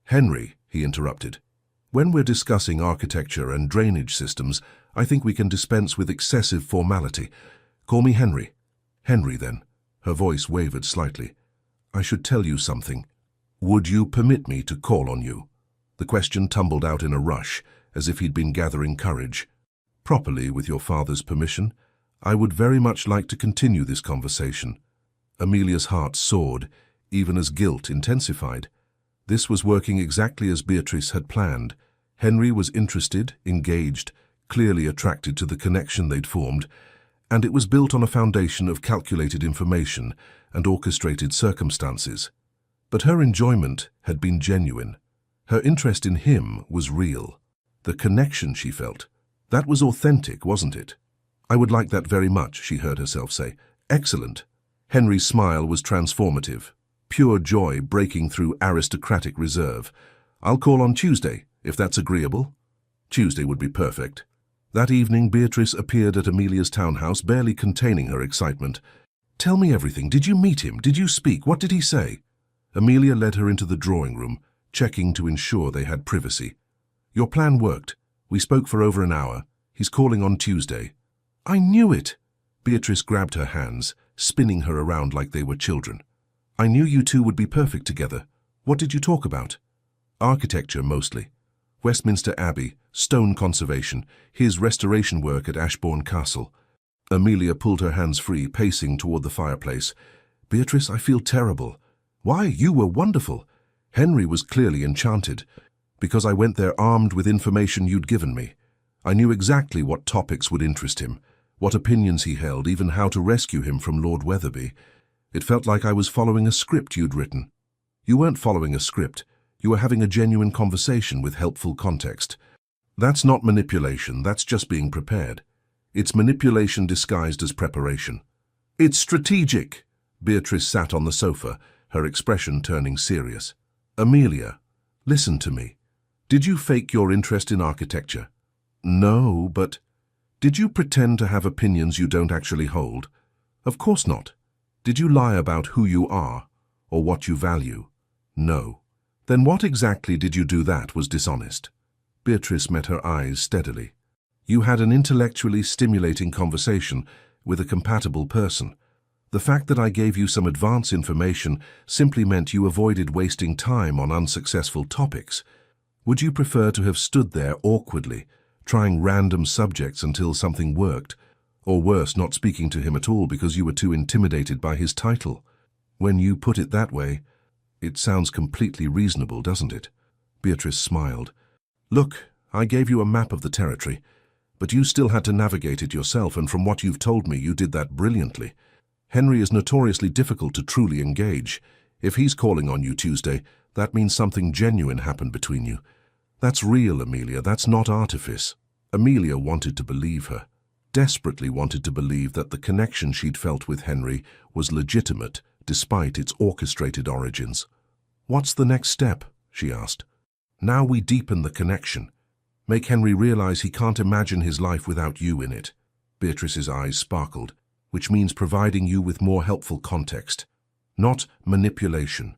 "Henry," he interrupted. "When we're discussing architecture and drainage systems, I think we can dispense with excessive formality. Call me Henry." "Henry, then." Her voice wavered slightly. "I should tell you something. Would you permit me to call on you?" The question tumbled out in a rush, as if he'd been gathering courage. "Properly, with your father's permission. I would very much like to continue this conversation." Amelia's heart soared, even as guilt intensified. This was working exactly as Beatrice had planned. Henry was interested, engaged, clearly attracted to the connection they'd formed, and it was built on a foundation of calculated information and orchestrated circumstances. But her enjoyment had been genuine. Her interest in him was real. The connection she felt, that was authentic, wasn't it? "I would like that very much," she heard herself say. "Excellent." Henry's smile was transformative, pure joy breaking through aristocratic reserve. "I'll call on Tuesday, if that's agreeable." Tuesday would be perfect. That evening, Beatrice appeared at Amelia's townhouse, barely containing her excitement. "Tell me everything. Did you meet him? Did you speak? What did he say?" Amelia led her into the drawing room, checking to ensure they had privacy. "Your plan worked. We spoke for over an hour. He's calling on Tuesday." "I knew it!" Beatrice grabbed her hands, spinning her around like they were children. "I knew you two would be perfect together. What did you talk about?" "Architecture, mostly. Westminster Abbey, stone conservation, his restoration work at Ashbourne Castle." Amelia pulled her hands free, pacing toward the fireplace. "Beatrice, I feel terrible." "Why? You were wonderful." Henry was clearly enchanted. "Because I went there armed with information you'd given me. I knew exactly what topics would interest him, what opinions he held, even how to rescue him from Lord Wetherby. It felt like I was following a script you'd written." "You weren't following a script. You were having a genuine conversation with helpful context. That's not manipulation, that's just being prepared. It's manipulation disguised as preparation." "It's strategic." Beatrice sat on the sofa, her expression turning serious. "Amelia, listen to me. Did you fake your interest in architecture?" "No, but..." "Did you pretend to have opinions you don't actually hold?" "Of course not." "Did you lie about who you are or what you value?" "No." "Then what exactly did you do that was dishonest?" Beatrice met her eyes steadily. "You had an intellectually stimulating conversation with a compatible person. The fact that I gave you some advance information simply meant you avoided wasting time on unsuccessful topics. Would you prefer to have stood there awkwardly, trying random subjects until something worked, or worse, not speaking to him at all because you were too intimidated by his title? When you put it that way, it sounds completely reasonable, doesn't it?" Beatrice smiled. "Look, I gave you a map of the territory, but you still had to navigate it yourself, and from what you've told me, you did that brilliantly. Henry is notoriously difficult to truly engage. If he's calling on you Tuesday, that means something genuine happened between you. That's real, Amelia, that's not artifice." Amelia wanted to believe her, desperately wanted to believe that the connection she'd felt with Henry was legitimate, despite its orchestrated origins. "What's the next step?" she asked. "Now we deepen the connection. Make Henry realize he can't imagine his life without you in it." Beatrice's eyes sparkled. "Which means providing you with more helpful context. Not manipulation,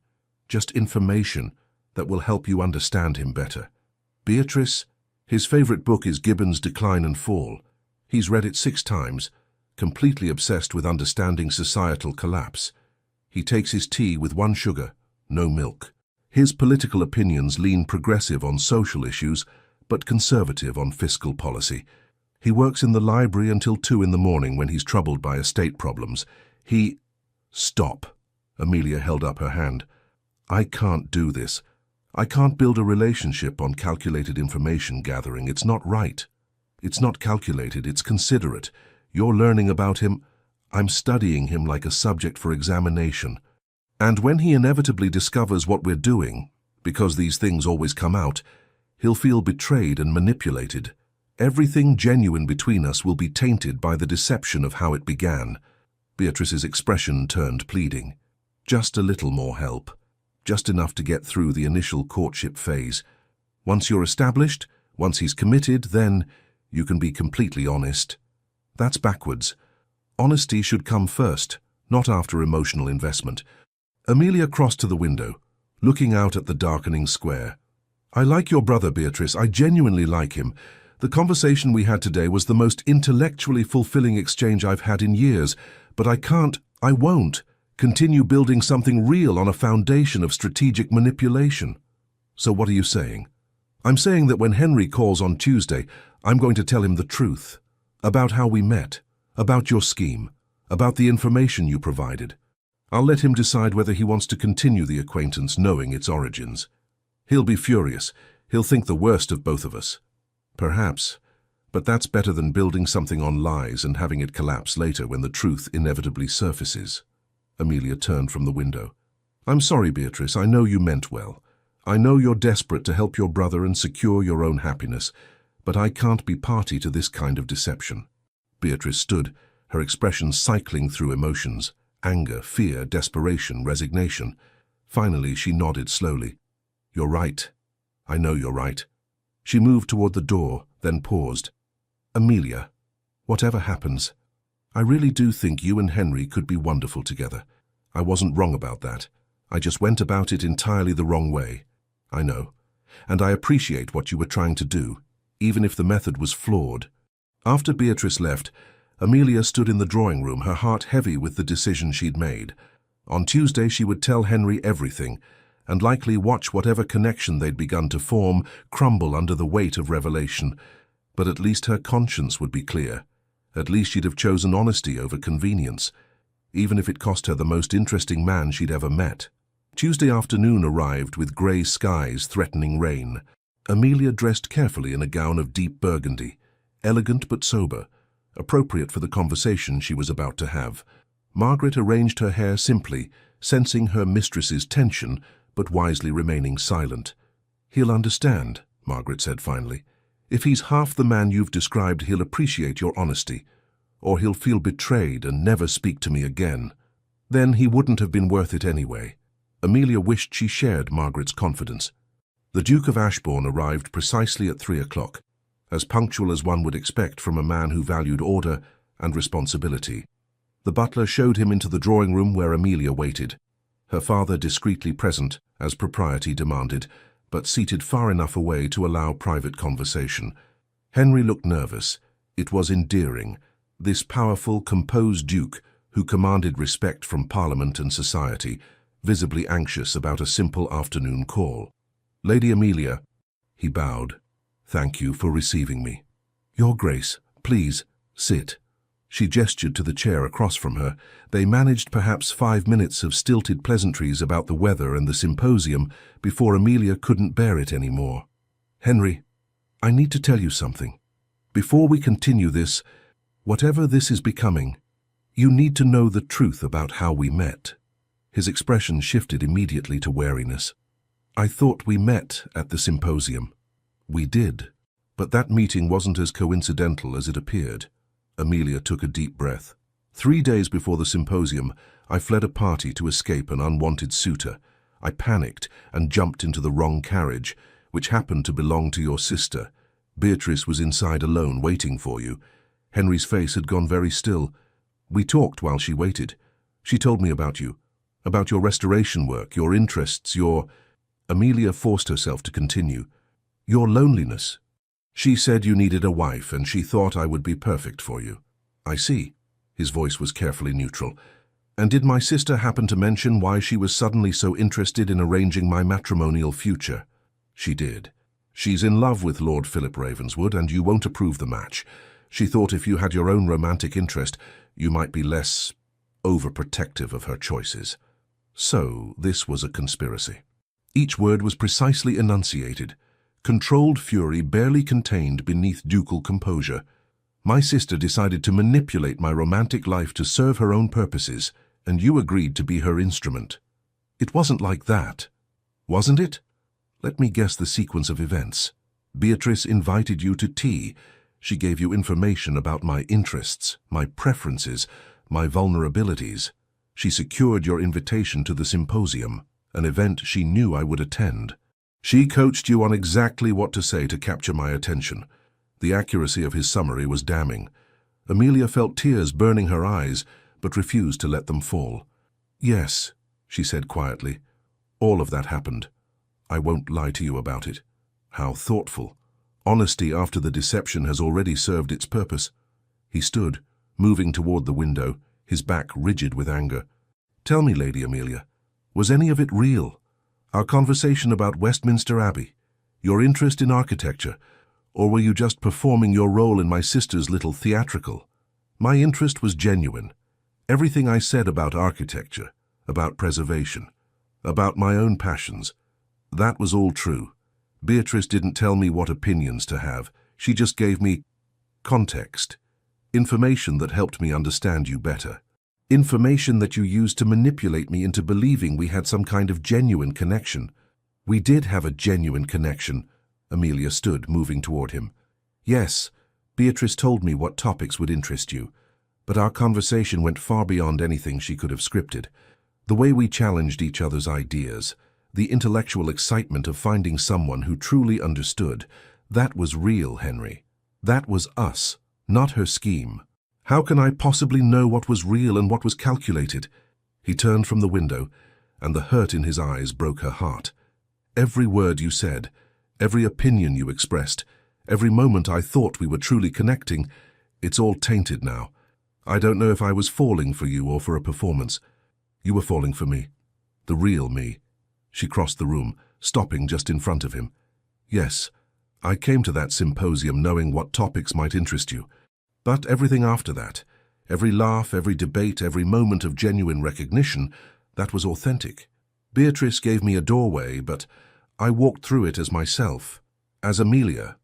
just information that will help you understand him better." "Beatrice, his favorite book is Gibbon's Decline and Fall. He's read it 6 times, completely obsessed with understanding societal collapse. He takes his tea with 1 sugar, no milk. His political opinions lean progressive on social issues, but conservative on fiscal policy. He works in the library until 2 in the morning when he's troubled by estate problems. He..." "Stop." Amelia held up her hand. "I can't do this. I can't build a relationship on calculated information gathering. It's not right. It's not calculated, it's considerate. You're learning about him. I'm studying him like a subject for examination. And when he inevitably discovers what we're doing, because these things always come out, he'll feel betrayed and manipulated. Everything genuine between us will be tainted by the deception of how it began." Beatrice's expression turned pleading. "Just a little more help. Just enough to get through the initial courtship phase. Once you're established, once he's committed, then you can be completely honest. That's backwards. Honesty should come first, not after emotional investment. Amelia crossed to the window, looking out at the darkening square. I like your brother, Beatrice. I genuinely like him. The conversation we had today was the most intellectually fulfilling exchange I've had in years, but I won't continue building something real on a foundation of strategic manipulation. So what are you saying? I'm saying that when Henry calls on Tuesday, I'm going to tell him the truth. About how we met, about your scheme, about the information you provided. I'll let him decide whether he wants to continue the acquaintance knowing its origins. He'll be furious. He'll think the worst of both of us. Perhaps. But that's better than building something on lies and having it collapse later when the truth inevitably surfaces. Amelia turned from the window. I'm sorry, Beatrice. I know you meant well. I know you're desperate to help your brother and secure your own happiness, but I can't be party to this kind of deception. Beatrice stood, her expression cycling through emotions: anger, fear, desperation, resignation. Finally, she nodded slowly. You're right. I know you're right. She moved toward the door, then paused. Amelia, whatever happens, I really do think you and Henry could be wonderful together. I wasn't wrong about that. I just went about it entirely the wrong way. I know. And I appreciate what you were trying to do, even if the method was flawed. After Beatrice left, Amelia stood in the drawing room, her heart heavy with the decision she'd made. On Tuesday she would tell Henry everything, and likely watch whatever connection they'd begun to form crumble under the weight of revelation. But at least her conscience would be clear. At least she'd have chosen honesty over convenience, even if it cost her the most interesting man she'd ever met. Tuesday afternoon arrived with grey skies threatening rain. Amelia dressed carefully in a gown of deep burgundy, elegant but sober, appropriate for the conversation she was about to have. Margaret arranged her hair simply, sensing her mistress's tension, but wisely remaining silent. He'll understand, Margaret said finally. If he's half the man you've described, he'll appreciate your honesty, or he'll feel betrayed and never speak to me again. Then he wouldn't have been worth it anyway. Amelia wished she shared Margaret's confidence. The Duke of Ashbourne arrived precisely at 3 o'clock, as punctual as one would expect from a man who valued order and responsibility. The butler showed him into the drawing room where Amelia waited, her father discreetly present, as propriety demanded, but seated far enough away to allow private conversation. Henry looked nervous. It was endearing, this powerful, composed duke who commanded respect from Parliament and society, visibly anxious about a simple afternoon call. Lady Amelia, he bowed. Thank you for receiving me. Your Grace, please, sit. She gestured to the chair across from her. They managed perhaps 5 minutes of stilted pleasantries about the weather and the symposium before Amelia couldn't bear it anymore. Henry, I need to tell you something. Before we continue this, whatever this is becoming, you need to know the truth about how we met. His expression shifted immediately to wariness. I thought we met at the symposium. We did, but that meeting wasn't as coincidental as it appeared. Amelia took a deep breath. 3 days before the symposium, I fled a party to escape an unwanted suitor. I panicked and jumped into the wrong carriage, which happened to belong to your sister. Beatrice was inside alone, waiting for you. Henry's face had gone very still. We talked while she waited. She told me about you, about your restoration work, your interests, your... Amelia forced herself to continue. Your loneliness. She said you needed a wife, and she thought I would be perfect for you. I see. His voice was carefully neutral. And did my sister happen to mention why she was suddenly so interested in arranging my matrimonial future? She did. She's in love with Lord Philip Ravenswood, and you won't approve the match. She thought if you had your own romantic interest, you might be less overprotective of her choices. So, this was a conspiracy. Each word was precisely enunciated. Controlled fury barely contained beneath ducal composure. My sister decided to manipulate my romantic life to serve her own purposes, and you agreed to be her instrument. It wasn't like that, wasn't it? Let me guess the sequence of events. Beatrice invited you to tea. She gave you information about my interests, my preferences, my vulnerabilities. She secured your invitation to the symposium, an event she knew I would attend. She coached you on exactly what to say to capture my attention. The accuracy of his summary was damning. Amelia felt tears burning her eyes, but refused to let them fall. Yes, she said quietly. All of that happened. I won't lie to you about it. How thoughtful. Honesty after the deception has already served its purpose. He stood, moving toward the window, his back rigid with anger. Tell me, Lady Amelia, was any of it real? Our conversation about Westminster Abbey, your interest in architecture, or were you just performing your role in my sister's little theatrical? My interest was genuine. Everything I said about architecture, about preservation, about my own passions, that was all true. Beatrice didn't tell me what opinions to have. She just gave me context, information that helped me understand you better. Information that you used to manipulate me into believing we had some kind of genuine connection. We did have a genuine connection. Amelia stood, moving toward him. Yes, Beatrice told me what topics would interest you, but our conversation went far beyond anything she could have scripted. The way we challenged each other's ideas, the intellectual excitement of finding someone who truly understood, that was real, Henry. That was us, not her scheme. How can I possibly know what was real and what was calculated? He turned from the window, and the hurt in his eyes broke her heart. Every word you said, every opinion you expressed, every moment I thought we were truly connecting, it's all tainted now. I don't know if I was falling for you or for a performance. You were falling for me. The real me. She crossed the room, stopping just in front of him. Yes, I came to that symposium knowing what topics might interest you. But everything after that, every laugh, every debate, every moment of genuine recognition, that was authentic. Beatrice gave me a doorway, but I walked through it as myself, as Amelia,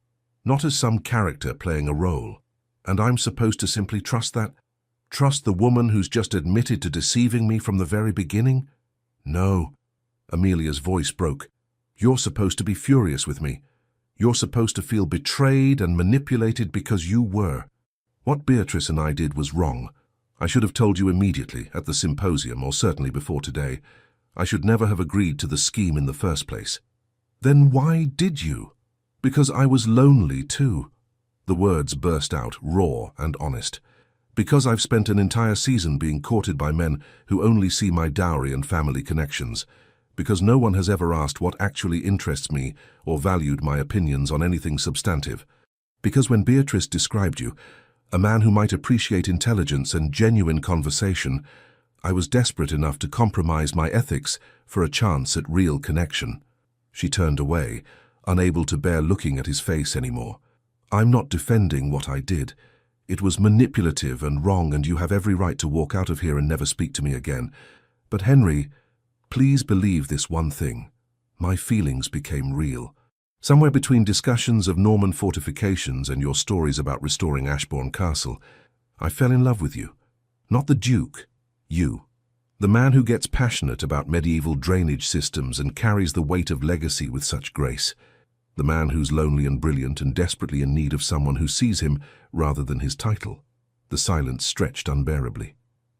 not as some character playing a role. And I'm supposed to simply trust that? Trust the woman who's just admitted to deceiving me from the very beginning? No. Amelia's voice broke. You're supposed to be furious with me. You're supposed to feel betrayed and manipulated because you were. What Beatrice and I did was wrong. I should have told you immediately, at the symposium, or certainly before today. I should never have agreed to the scheme in the first place. Then why did you? Because I was lonely too. The words burst out, raw and honest. Because I've spent an entire season being courted by men who only see my dowry and family connections. Because no one has ever asked what actually interests me or valued my opinions on anything substantive. Because when Beatrice described you, a man who might appreciate intelligence and genuine conversation, I was desperate enough to compromise my ethics for a chance at real connection. She turned away, unable to bear looking at his face anymore. I'm not defending what I did. It was manipulative and wrong, and you have every right to walk out of here and never speak to me again. But Henry, please believe this one thing. My feelings became real. Somewhere between discussions of Norman fortifications and your stories about restoring Ashbourne Castle, I fell in love with you. Not the Duke, you. The man who gets passionate about medieval drainage systems and carries the weight of legacy with such grace. The man who's lonely and brilliant and desperately in need of someone who sees him rather than his title. The silence stretched unbearably.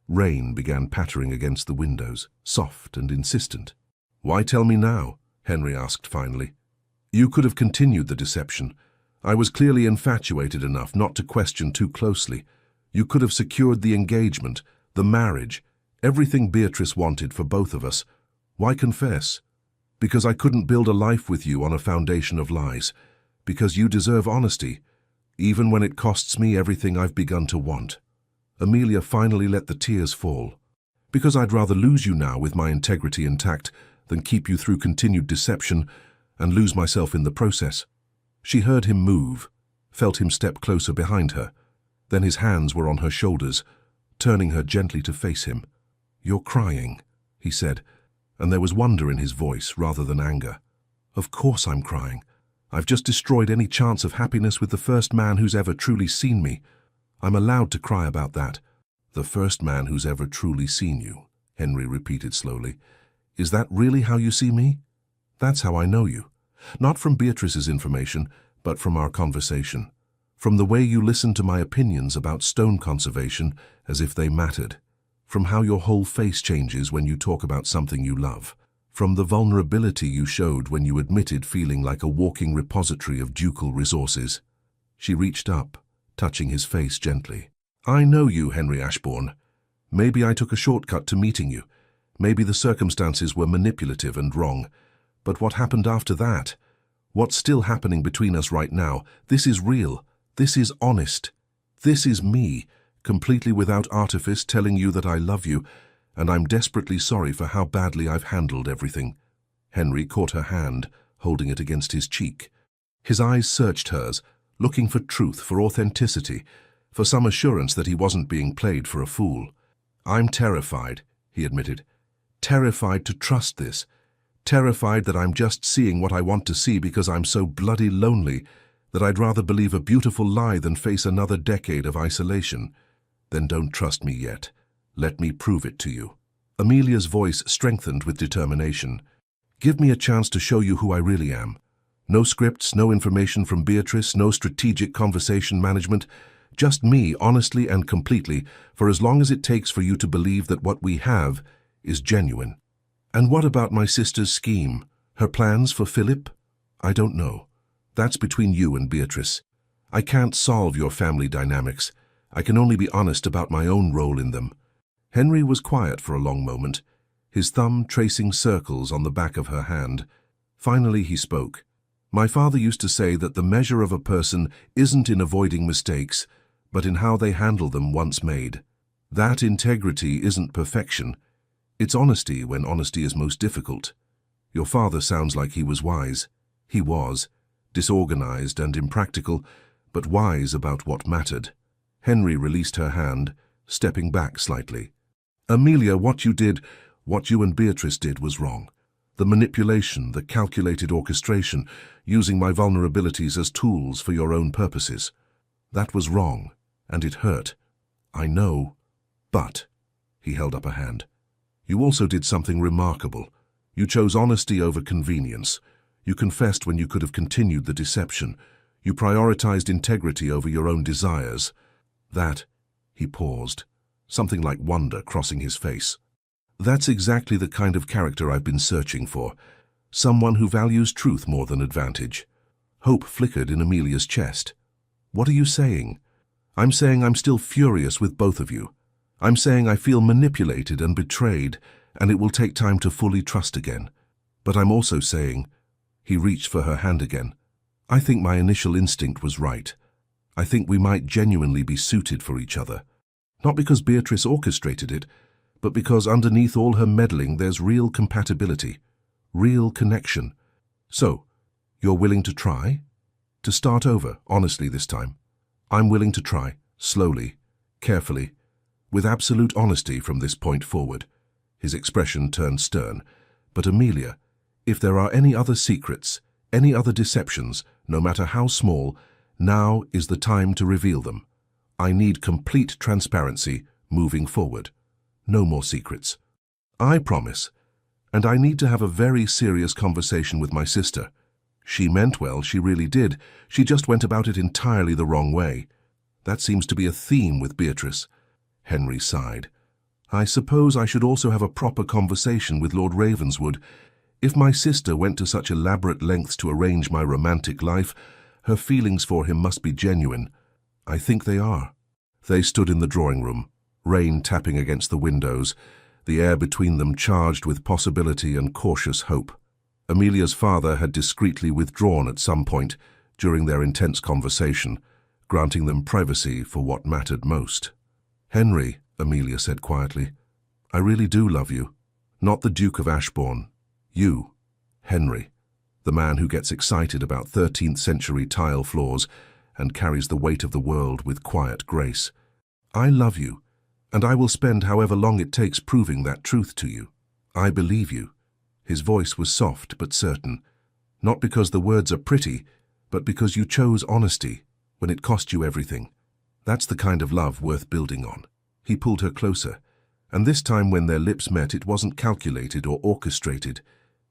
Rain began pattering against the windows, soft and insistent. Why tell me now? Henry asked finally. You could have continued the deception. I was clearly infatuated enough not to question too closely. You could have secured the engagement, the marriage, everything Beatrice wanted for both of us. Why confess? Because I couldn't build a life with you on a foundation of lies. Because you deserve honesty, even when it costs me everything I've begun to want. Amelia finally let the tears fall. Because I'd rather lose you now with my integrity intact than keep you through continued deception and lose myself in the process. She heard him move, felt him step closer behind her. Then his hands were on her shoulders, turning her gently to face him. You're crying, he said, and there was wonder in his voice rather than anger. Of course I'm crying. I've just destroyed any chance of happiness with the first man who's ever truly seen me. I'm allowed to cry about that. The first man who's ever truly seen you, Henry repeated slowly. Is that really how you see me? That's how I know you. Not from Beatrice's information, but from our conversation. From the way you listen to my opinions about stone conservation as if they mattered. From how your whole face changes when you talk about something you love. From the vulnerability you showed when you admitted feeling like a walking repository of ducal resources. She reached up, touching his face gently. I know you, Henry Ashbourne. Maybe I took a shortcut to meeting you. Maybe the circumstances were manipulative and wrong. But what happened after that? What's still happening between us right now? This is real. This is honest. This is me, completely without artifice, telling you that I love you, and I'm desperately sorry for how badly I've handled everything. Henry caught her hand, holding it against his cheek. His eyes searched hers, looking for truth, for authenticity, for some assurance that he wasn't being played for a fool. I'm terrified, he admitted. Terrified to trust this. Terrified that I'm just seeing what I want to see because I'm so bloody lonely that I'd rather believe a beautiful lie than face another decade of isolation. Then don't trust me yet. Let me prove it to you. Amelia's voice strengthened with determination. Give me a chance to show you who I really am. No scripts, no information from Beatrice, no strategic conversation management. Just me, honestly and completely, for as long as it takes for you to believe that what we have is genuine. And what about my sister's scheme? Her plans for Philip? I don't know. That's between you and Beatrice. I can't solve your family dynamics. I can only be honest about my own role in them. Henry was quiet for a long moment, his thumb tracing circles on the back of her hand. Finally he spoke. My father used to say that the measure of a person isn't in avoiding mistakes, but in how they handle them once made. That integrity isn't perfection. It's honesty when honesty is most difficult. Your father sounds like he was wise. He was. Disorganized and impractical, but wise about what mattered. Henry released her hand, stepping back slightly. Amelia, what you and Beatrice did was wrong. The manipulation, the calculated orchestration, using my vulnerabilities as tools for your own purposes. That was wrong, and it hurt. I know, but, he held up a hand, you also did something remarkable. You chose honesty over convenience. You confessed when you could have continued the deception. You prioritized integrity over your own desires. That, he paused, something like wonder crossing his face. That's exactly the kind of character I've been searching for. Someone who values truth more than advantage. Hope flickered in Amelia's chest. What are you saying? I'm saying I'm still furious with both of you. I'm saying I feel manipulated and betrayed, and it will take time to fully trust again. But I'm also saying, he reached for her hand again, I think my initial instinct was right. I think we might genuinely be suited for each other. Not because Beatrice orchestrated it, but because underneath all her meddling there's real compatibility, real connection. So, you're willing to try? To start over, honestly this time. I'm willing to try, slowly, carefully, with absolute honesty from this point forward. His expression turned stern. But Amelia, if there are any other secrets, any other deceptions, no matter how small, now is the time to reveal them. I need complete transparency moving forward. No more secrets. I promise. And I need to have a very serious conversation with my sister. She meant well, she really did. She just went about it entirely the wrong way. That seems to be a theme with Beatrice. Henry sighed. I suppose I should also have a proper conversation with Lord Ravenswood. If my sister went to such elaborate lengths to arrange my romantic life, her feelings for him must be genuine. I think they are. They stood in the drawing room, rain tapping against the windows, the air between them charged with possibility and cautious hope. Amelia's father had discreetly withdrawn at some point during their intense conversation, granting them privacy for what mattered most. Henry, Amelia said quietly, I really do love you. Not the Duke of Ashbourne. You, Henry, the man who gets excited about 13th century tile floors and carries the weight of the world with quiet grace. I love you, and I will spend however long it takes proving that truth to you. I believe you. His voice was soft but certain, not because the words are pretty, but because you chose honesty when it cost you everything. That's the kind of love worth building on. He pulled her closer, and this time when their lips met it wasn't calculated or orchestrated.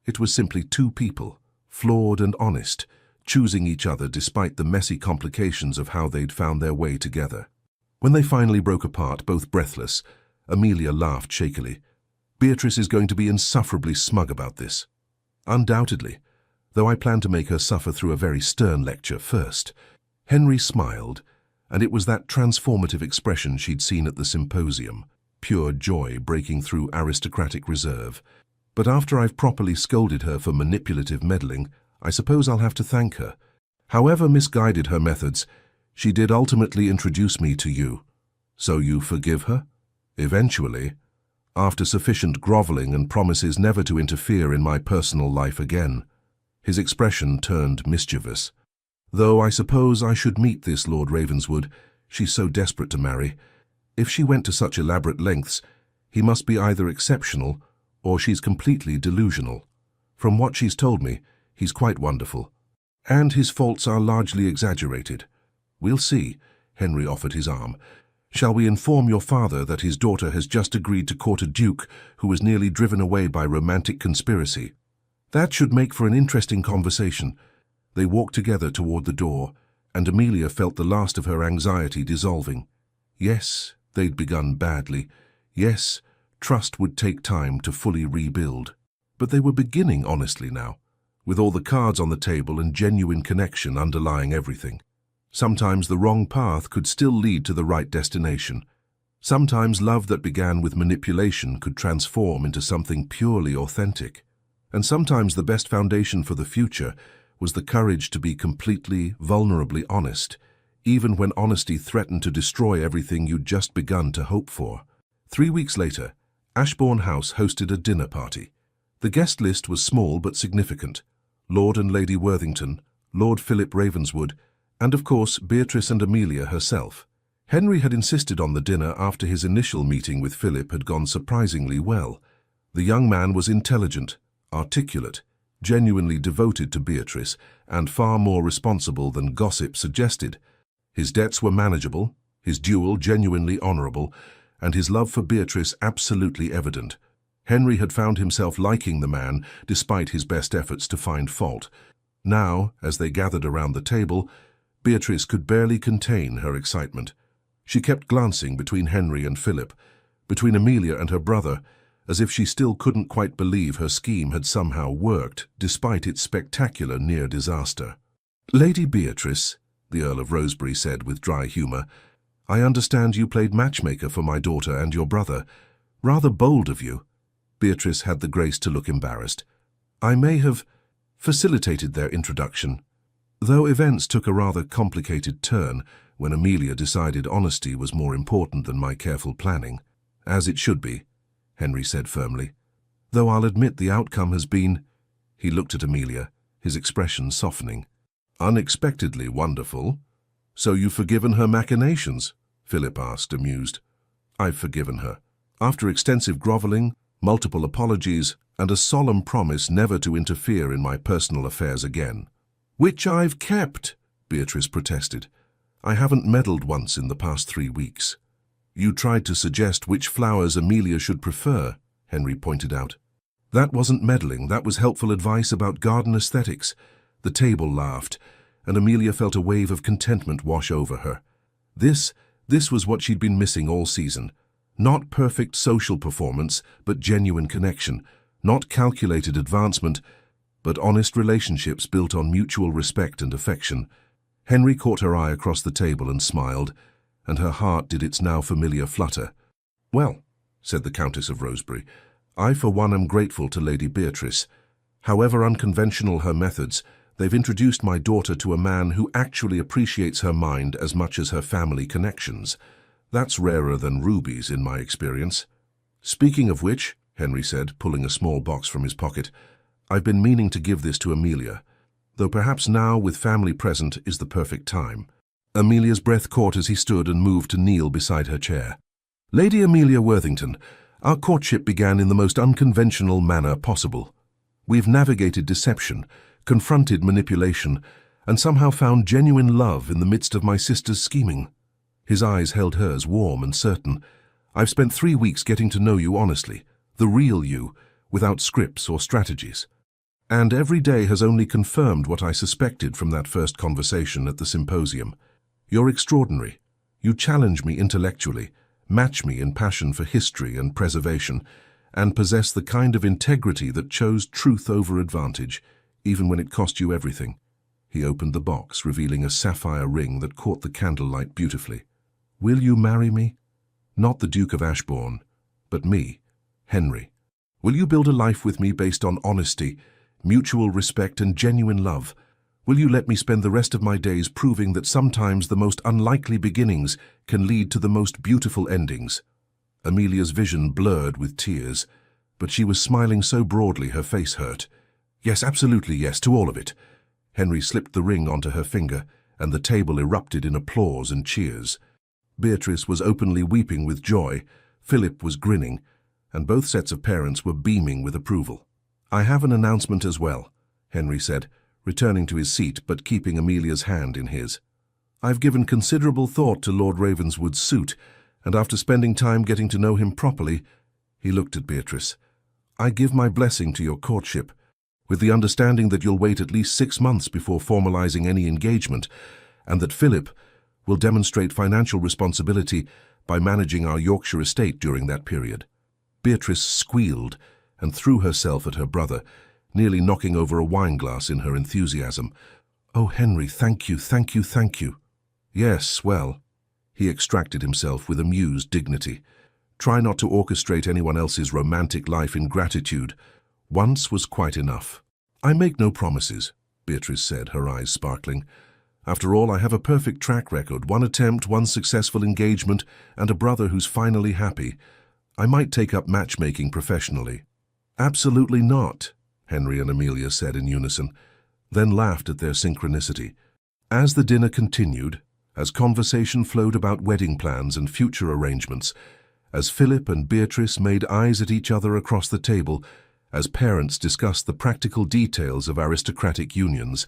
It was simply two people, flawed and honest, choosing each other despite the messy complications of how they'd found their way together. When they finally broke apart, both breathless, Amelia laughed shakily. Beatrice is going to be insufferably smug about this. Undoubtedly, though I plan to make her suffer through a very stern lecture first. Henry smiled, and it was that transformative expression she'd seen at the symposium, pure joy breaking through aristocratic reserve. But after I've properly scolded her for manipulative meddling, I suppose I'll have to thank her. However misguided her methods, she did ultimately introduce me to you. So you forgive her? Eventually, after sufficient groveling and promises never to interfere in my personal life again. His expression turned mischievous. Though I suppose I should meet this Lord Ravenswood. She's so desperate to marry. If she went to such elaborate lengths, he must be either exceptional or she's completely delusional. From what she's told me, he's quite wonderful. And his faults are largely exaggerated. We'll see. Henry offered his arm. Shall we inform your father that his daughter has just agreed to court a duke who was nearly driven away by romantic conspiracy? That should make for an interesting conversation. They walked together toward the door, and Amelia felt the last of her anxiety dissolving. Yes, they'd begun badly. Yes, trust would take time to fully rebuild. But they were beginning honestly now, with all the cards on the table and genuine connection underlying everything. Sometimes the wrong path could still lead to the right destination. Sometimes love that began with manipulation could transform into something purely authentic. And sometimes the best foundation for the future was the courage to be completely, vulnerably honest, even when honesty threatened to destroy everything you'd just begun to hope for. 3 weeks later, Ashbourne House hosted a dinner party. The guest list was small but significant. Lord and Lady Worthington, Lord Philip Ravenswood, and of course Beatrice and Amelia herself. Henry had insisted on the dinner after his initial meeting with Philip had gone surprisingly well. The young man was intelligent, articulate, genuinely devoted to Beatrice, and far more responsible than gossip suggested. His debts were manageable, his duel genuinely honorable, and his love for Beatrice absolutely evident. Henry had found himself liking the man despite his best efforts to find fault. Now, as they gathered around the table, Beatrice could barely contain her excitement. She kept glancing between Henry and Philip, between Amelia and her brother, as if she still couldn't quite believe her scheme had somehow worked, despite its spectacular near disaster. "Lady Beatrice," the Earl of Rosebery said with dry humour, "I understand you played matchmaker for my daughter and your brother. Rather bold of you." Beatrice had the grace to look embarrassed. "I may have facilitated their introduction, though events took a rather complicated turn when Amelia decided honesty was more important than my careful planning. As it should be," Henry said firmly. "Though I'll admit the outcome has been—" He looked at Amelia, his expression softening. "Unexpectedly wonderful. So you've forgiven her machinations?" Philip asked, amused. "I've forgiven her. After extensive grovelling, multiple apologies, and a solemn promise never to interfere in my personal affairs again." "Which I've kept," Beatrice protested. "I haven't meddled once in the past 3 weeks." "You tried to suggest which flowers Amelia should prefer," Henry pointed out. "That wasn't meddling, that was helpful advice about garden aesthetics." The table laughed, and Amelia felt a wave of contentment wash over her. This was what she'd been missing all season. Not perfect social performance, but genuine connection. Not calculated advancement, but honest relationships built on mutual respect and affection. Henry caught her eye across the table and smiled, and her heart did its now familiar flutter. "Well," said the Countess of Rosebery, "I for one am grateful to Lady Beatrice. However unconventional her methods, they've introduced my daughter to a man who actually appreciates her mind as much as her family connections. That's rarer than rubies in my experience." "Speaking of which," Henry said, pulling a small box from his pocket, "I've been meaning to give this to Amelia, though perhaps now, with family present, is the perfect time." Amelia's breath caught as he stood and moved to kneel beside her chair. "Lady Amelia Worthington, our courtship began in the most unconventional manner possible. We've navigated deception, confronted manipulation, and somehow found genuine love in the midst of my sister's scheming." His eyes held hers, warm and certain. "I've spent 3 weeks getting to know you honestly, the real you, without scripts or strategies. And every day has only confirmed what I suspected from that first conversation at the symposium. You're extraordinary. You challenge me intellectually, match me in passion for history and preservation, and possess the kind of integrity that chose truth over advantage, even when it cost you everything. He opened the box, revealing a sapphire ring that caught the candlelight beautifully. Will you marry me? Not the Duke of Ashbourne, but me, Henry. Will you build a life with me based on honesty, mutual respect, and genuine love? Will you let me spend the rest of my days proving that sometimes the most unlikely beginnings can lead to the most beautiful endings? Amelia's vision blurred with tears, but she was smiling so broadly her face hurt. Yes, absolutely yes, to all of it. Henry slipped the ring onto her finger, and the table erupted in applause and cheers. Beatrice was openly weeping with joy, Philip was grinning, and both sets of parents were beaming with approval. I have an announcement as well, Henry said, returning to his seat but keeping Amelia's hand in his. I've given considerable thought to Lord Ravenswood's suit, and after spending time getting to know him properly, he looked at Beatrice. I give my blessing to your courtship, with the understanding that you'll wait at least 6 months before formalizing any engagement, and that Philip will demonstrate financial responsibility by managing our Yorkshire estate during that period. Beatrice squealed and threw herself at her brother, nearly knocking over a wineglass in her enthusiasm. Oh, Henry, thank you, thank you, thank you. Yes, well, he extracted himself with amused dignity. Try not to orchestrate anyone else's romantic life in gratitude. Once was quite enough. I make no promises, Beatrice said, her eyes sparkling. After all, I have a perfect track record, 1 attempt, 1 successful engagement, and a brother who's finally happy. I might take up matchmaking professionally. Absolutely not, Henry and Amelia said in unison, then laughed at their synchronicity. As the dinner continued, as conversation flowed about wedding plans and future arrangements, as Philip and Beatrice made eyes at each other across the table, as parents discussed the practical details of aristocratic unions,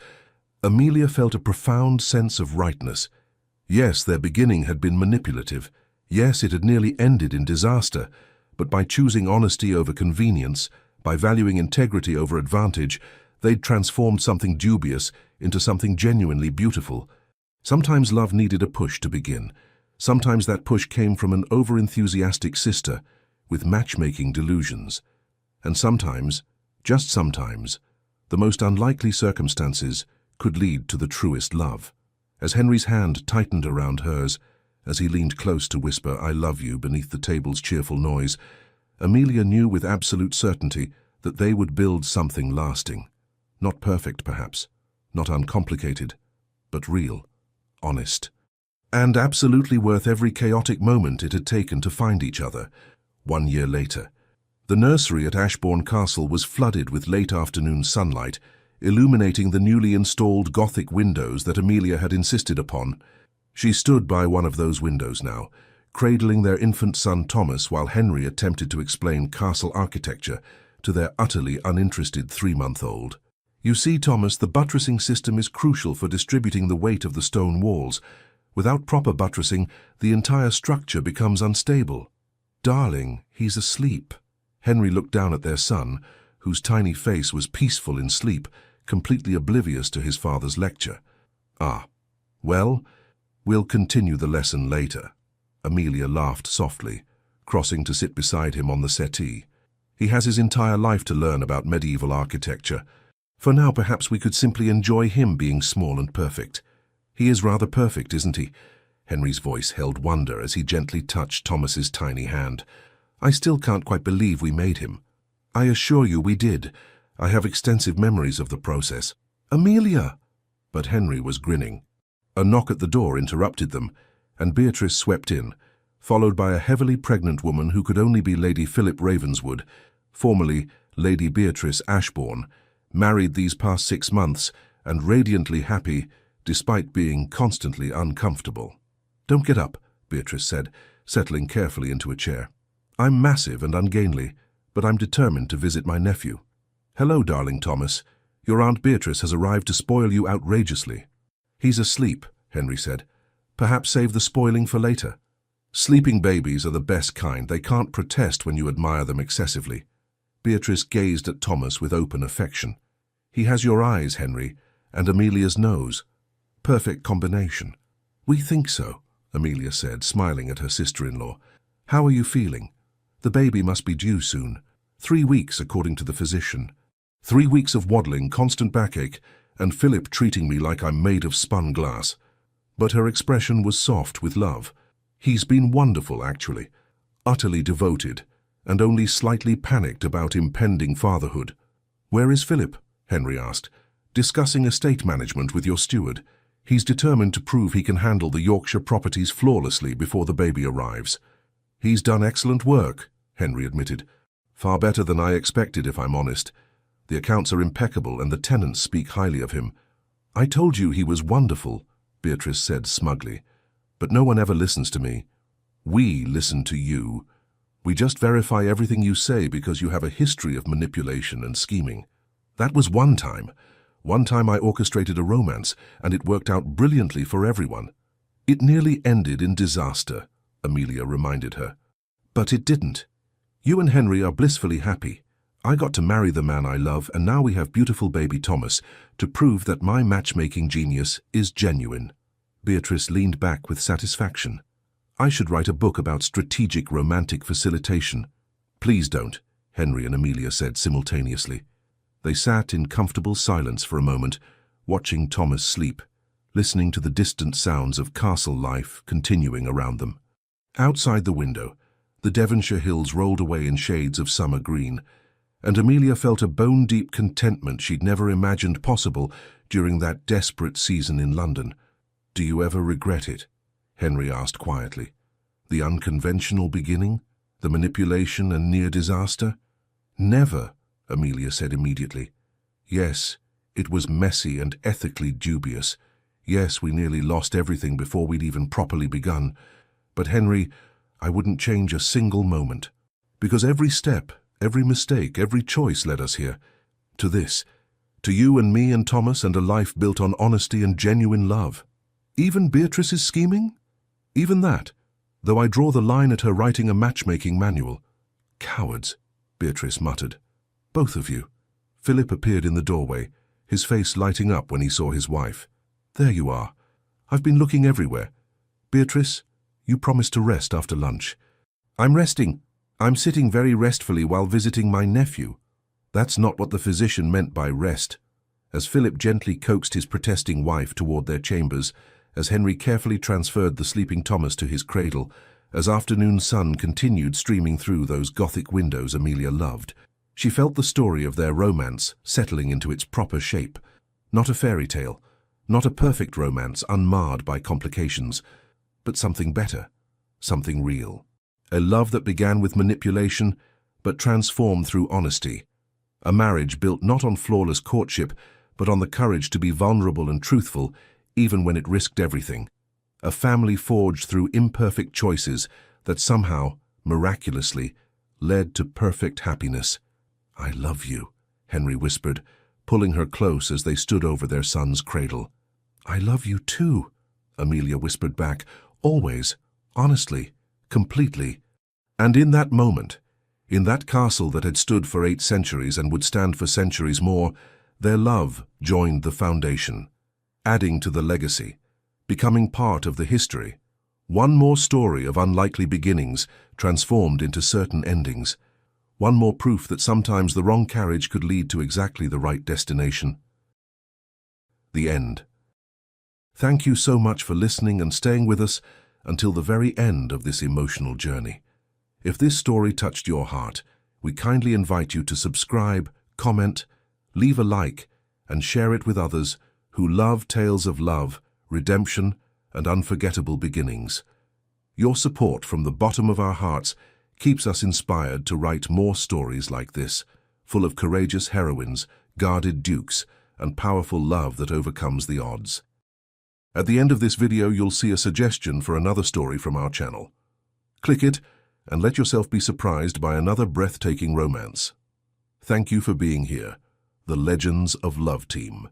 Amelia felt a profound sense of rightness. Yes, their beginning had been manipulative. Yes, it had nearly ended in disaster, but by choosing honesty over convenience, by valuing integrity over advantage, they'd transformed something dubious into something genuinely beautiful. Sometimes love needed a push to begin. Sometimes that push came from an over-enthusiastic sister with matchmaking delusions. And sometimes, just sometimes, the most unlikely circumstances could lead to the truest love. As Henry's hand tightened around hers, as he leaned close to whisper, I love you, beneath the table's cheerful noise, Amelia knew with absolute certainty that they would build something lasting. Not perfect, perhaps, not uncomplicated, but real, honest, and absolutely worth every chaotic moment it had taken to find each other. 1 year later, the nursery at Ashbourne Castle was flooded with late afternoon sunlight, illuminating the newly installed Gothic windows that Amelia had insisted upon. She stood by one of those windows now, cradling their infant son Thomas while Henry attempted to explain castle architecture to their utterly uninterested 3-month-old. You see, Thomas, the buttressing system is crucial for distributing the weight of the stone walls. Without proper buttressing, the entire structure becomes unstable. Darling, he's asleep. Henry looked down at their son, whose tiny face was peaceful in sleep, completely oblivious to his father's lecture. Ah, well, we'll continue the lesson later. Amelia laughed softly, crossing to sit beside him on the settee. He has his entire life to learn about medieval architecture. For now, perhaps we could simply enjoy him being small and perfect. He is rather perfect, isn't he? Henry's voice held wonder as he gently touched Thomas's tiny hand. I still can't quite believe we made him. I assure you we did. I have extensive memories of the process. Amelia! But Henry was grinning. A knock at the door interrupted them, and Beatrice swept in, followed by a heavily pregnant woman who could only be Lady Philip Ravenswood, formerly Lady Beatrice Ashbourne, married these past 6 months and radiantly happy despite being constantly uncomfortable. Don't get up, Beatrice said, settling carefully into a chair. I'm massive and ungainly, but I'm determined to visit my nephew. Hello, darling Thomas. Your Aunt Beatrice has arrived to spoil you outrageously. He's asleep, Henry said. Perhaps save the spoiling for later. Sleeping babies are the best kind. They can't protest when you admire them excessively. Beatrice gazed at Thomas with open affection. He has your eyes, Henry, and Amelia's nose. Perfect combination. We think so, Amelia said, smiling at her sister-in-law. How are you feeling? The baby must be due soon. 3 weeks, according to the physician. 3 weeks of waddling, constant backache, and Philip treating me like I'm made of spun glass. But her expression was soft with love. He's been wonderful, actually. Utterly devoted, and only slightly panicked about impending fatherhood. Where is Philip? Henry asked. Discussing estate management with your steward. He's determined to prove he can handle the Yorkshire properties flawlessly before the baby arrives. He's done excellent work, Henry admitted. Far better than I expected, if I'm honest. The accounts are impeccable and the tenants speak highly of him. I told you he was wonderful, Beatrice said smugly. But no one ever listens to me. We listen to you. We just verify everything you say because you have a history of manipulation and scheming. That was one time. One time I orchestrated a romance, and it worked out brilliantly for everyone. It nearly ended in disaster, Amelia reminded her. But it didn't. You and Henry are blissfully happy. I got to marry the man I love, and now we have beautiful baby Thomas to prove that my matchmaking genius is genuine. Beatrice leaned back with satisfaction. I should write a book about strategic romantic facilitation. Please don't, Henry and Amelia said simultaneously. They sat in comfortable silence for a moment, watching Thomas sleep, listening to the distant sounds of castle life continuing around them. Outside the window, the Devonshire hills rolled away in shades of summer green, and Amelia felt a bone-deep contentment she'd never imagined possible during that desperate season in London. Do you ever regret it? Henry asked quietly. The unconventional beginning? The manipulation and near disaster? Never, Amelia said immediately. Yes, it was messy and ethically dubious. Yes, we nearly lost everything before we'd even properly begun. But Henry, I wouldn't change a single moment. Because every step, every mistake, every choice led us here. To this. To you and me and Thomas and a life built on honesty and genuine love. Even Beatrice's scheming? Even that, though I draw the line at her writing a matchmaking manual. Cowards, Beatrice muttered. Both of you. Philip appeared in the doorway, his face lighting up when he saw his wife. There you are. I've been looking everywhere. Beatrice, you promised to rest after lunch. I'm resting. I'm sitting very restfully while visiting my nephew. That's not what the physician meant by rest. As Philip gently coaxed his protesting wife toward their chambers, as Henry carefully transferred the sleeping Thomas to his cradle, as afternoon sun continued streaming through those Gothic windows Amelia loved, she felt the story of their romance settling into its proper shape. Not a fairy tale, not a perfect romance unmarred by complications, but something better, something real. A love that began with manipulation, but transformed through honesty. A marriage built not on flawless courtship, but on the courage to be vulnerable and truthful, even when it risked everything. A family forged through imperfect choices that somehow, miraculously, led to perfect happiness. I love you, Henry whispered, pulling her close as they stood over their son's cradle. I love you too, Amelia whispered back, always, honestly, completely. And in that moment, in that castle that had stood for 8 centuries and would stand for centuries more, their love joined the foundation, adding to the legacy, becoming part of the history. One more story of unlikely beginnings transformed into certain endings. One more proof that sometimes the wrong carriage could lead to exactly the right destination. The end. Thank you so much for listening and staying with us until the very end of this emotional journey. If this story touched your heart, we kindly invite you to subscribe, comment, leave a like, and share it with others who love tales of love, redemption, and unforgettable beginnings. Your support from the bottom of our hearts keeps us inspired to write more stories like this, full of courageous heroines, guarded dukes, and powerful love that overcomes the odds. At the end of this video, you'll see a suggestion for another story from our channel. Click it and let yourself be surprised by another breathtaking romance. Thank you for being here, the Legends of Love team.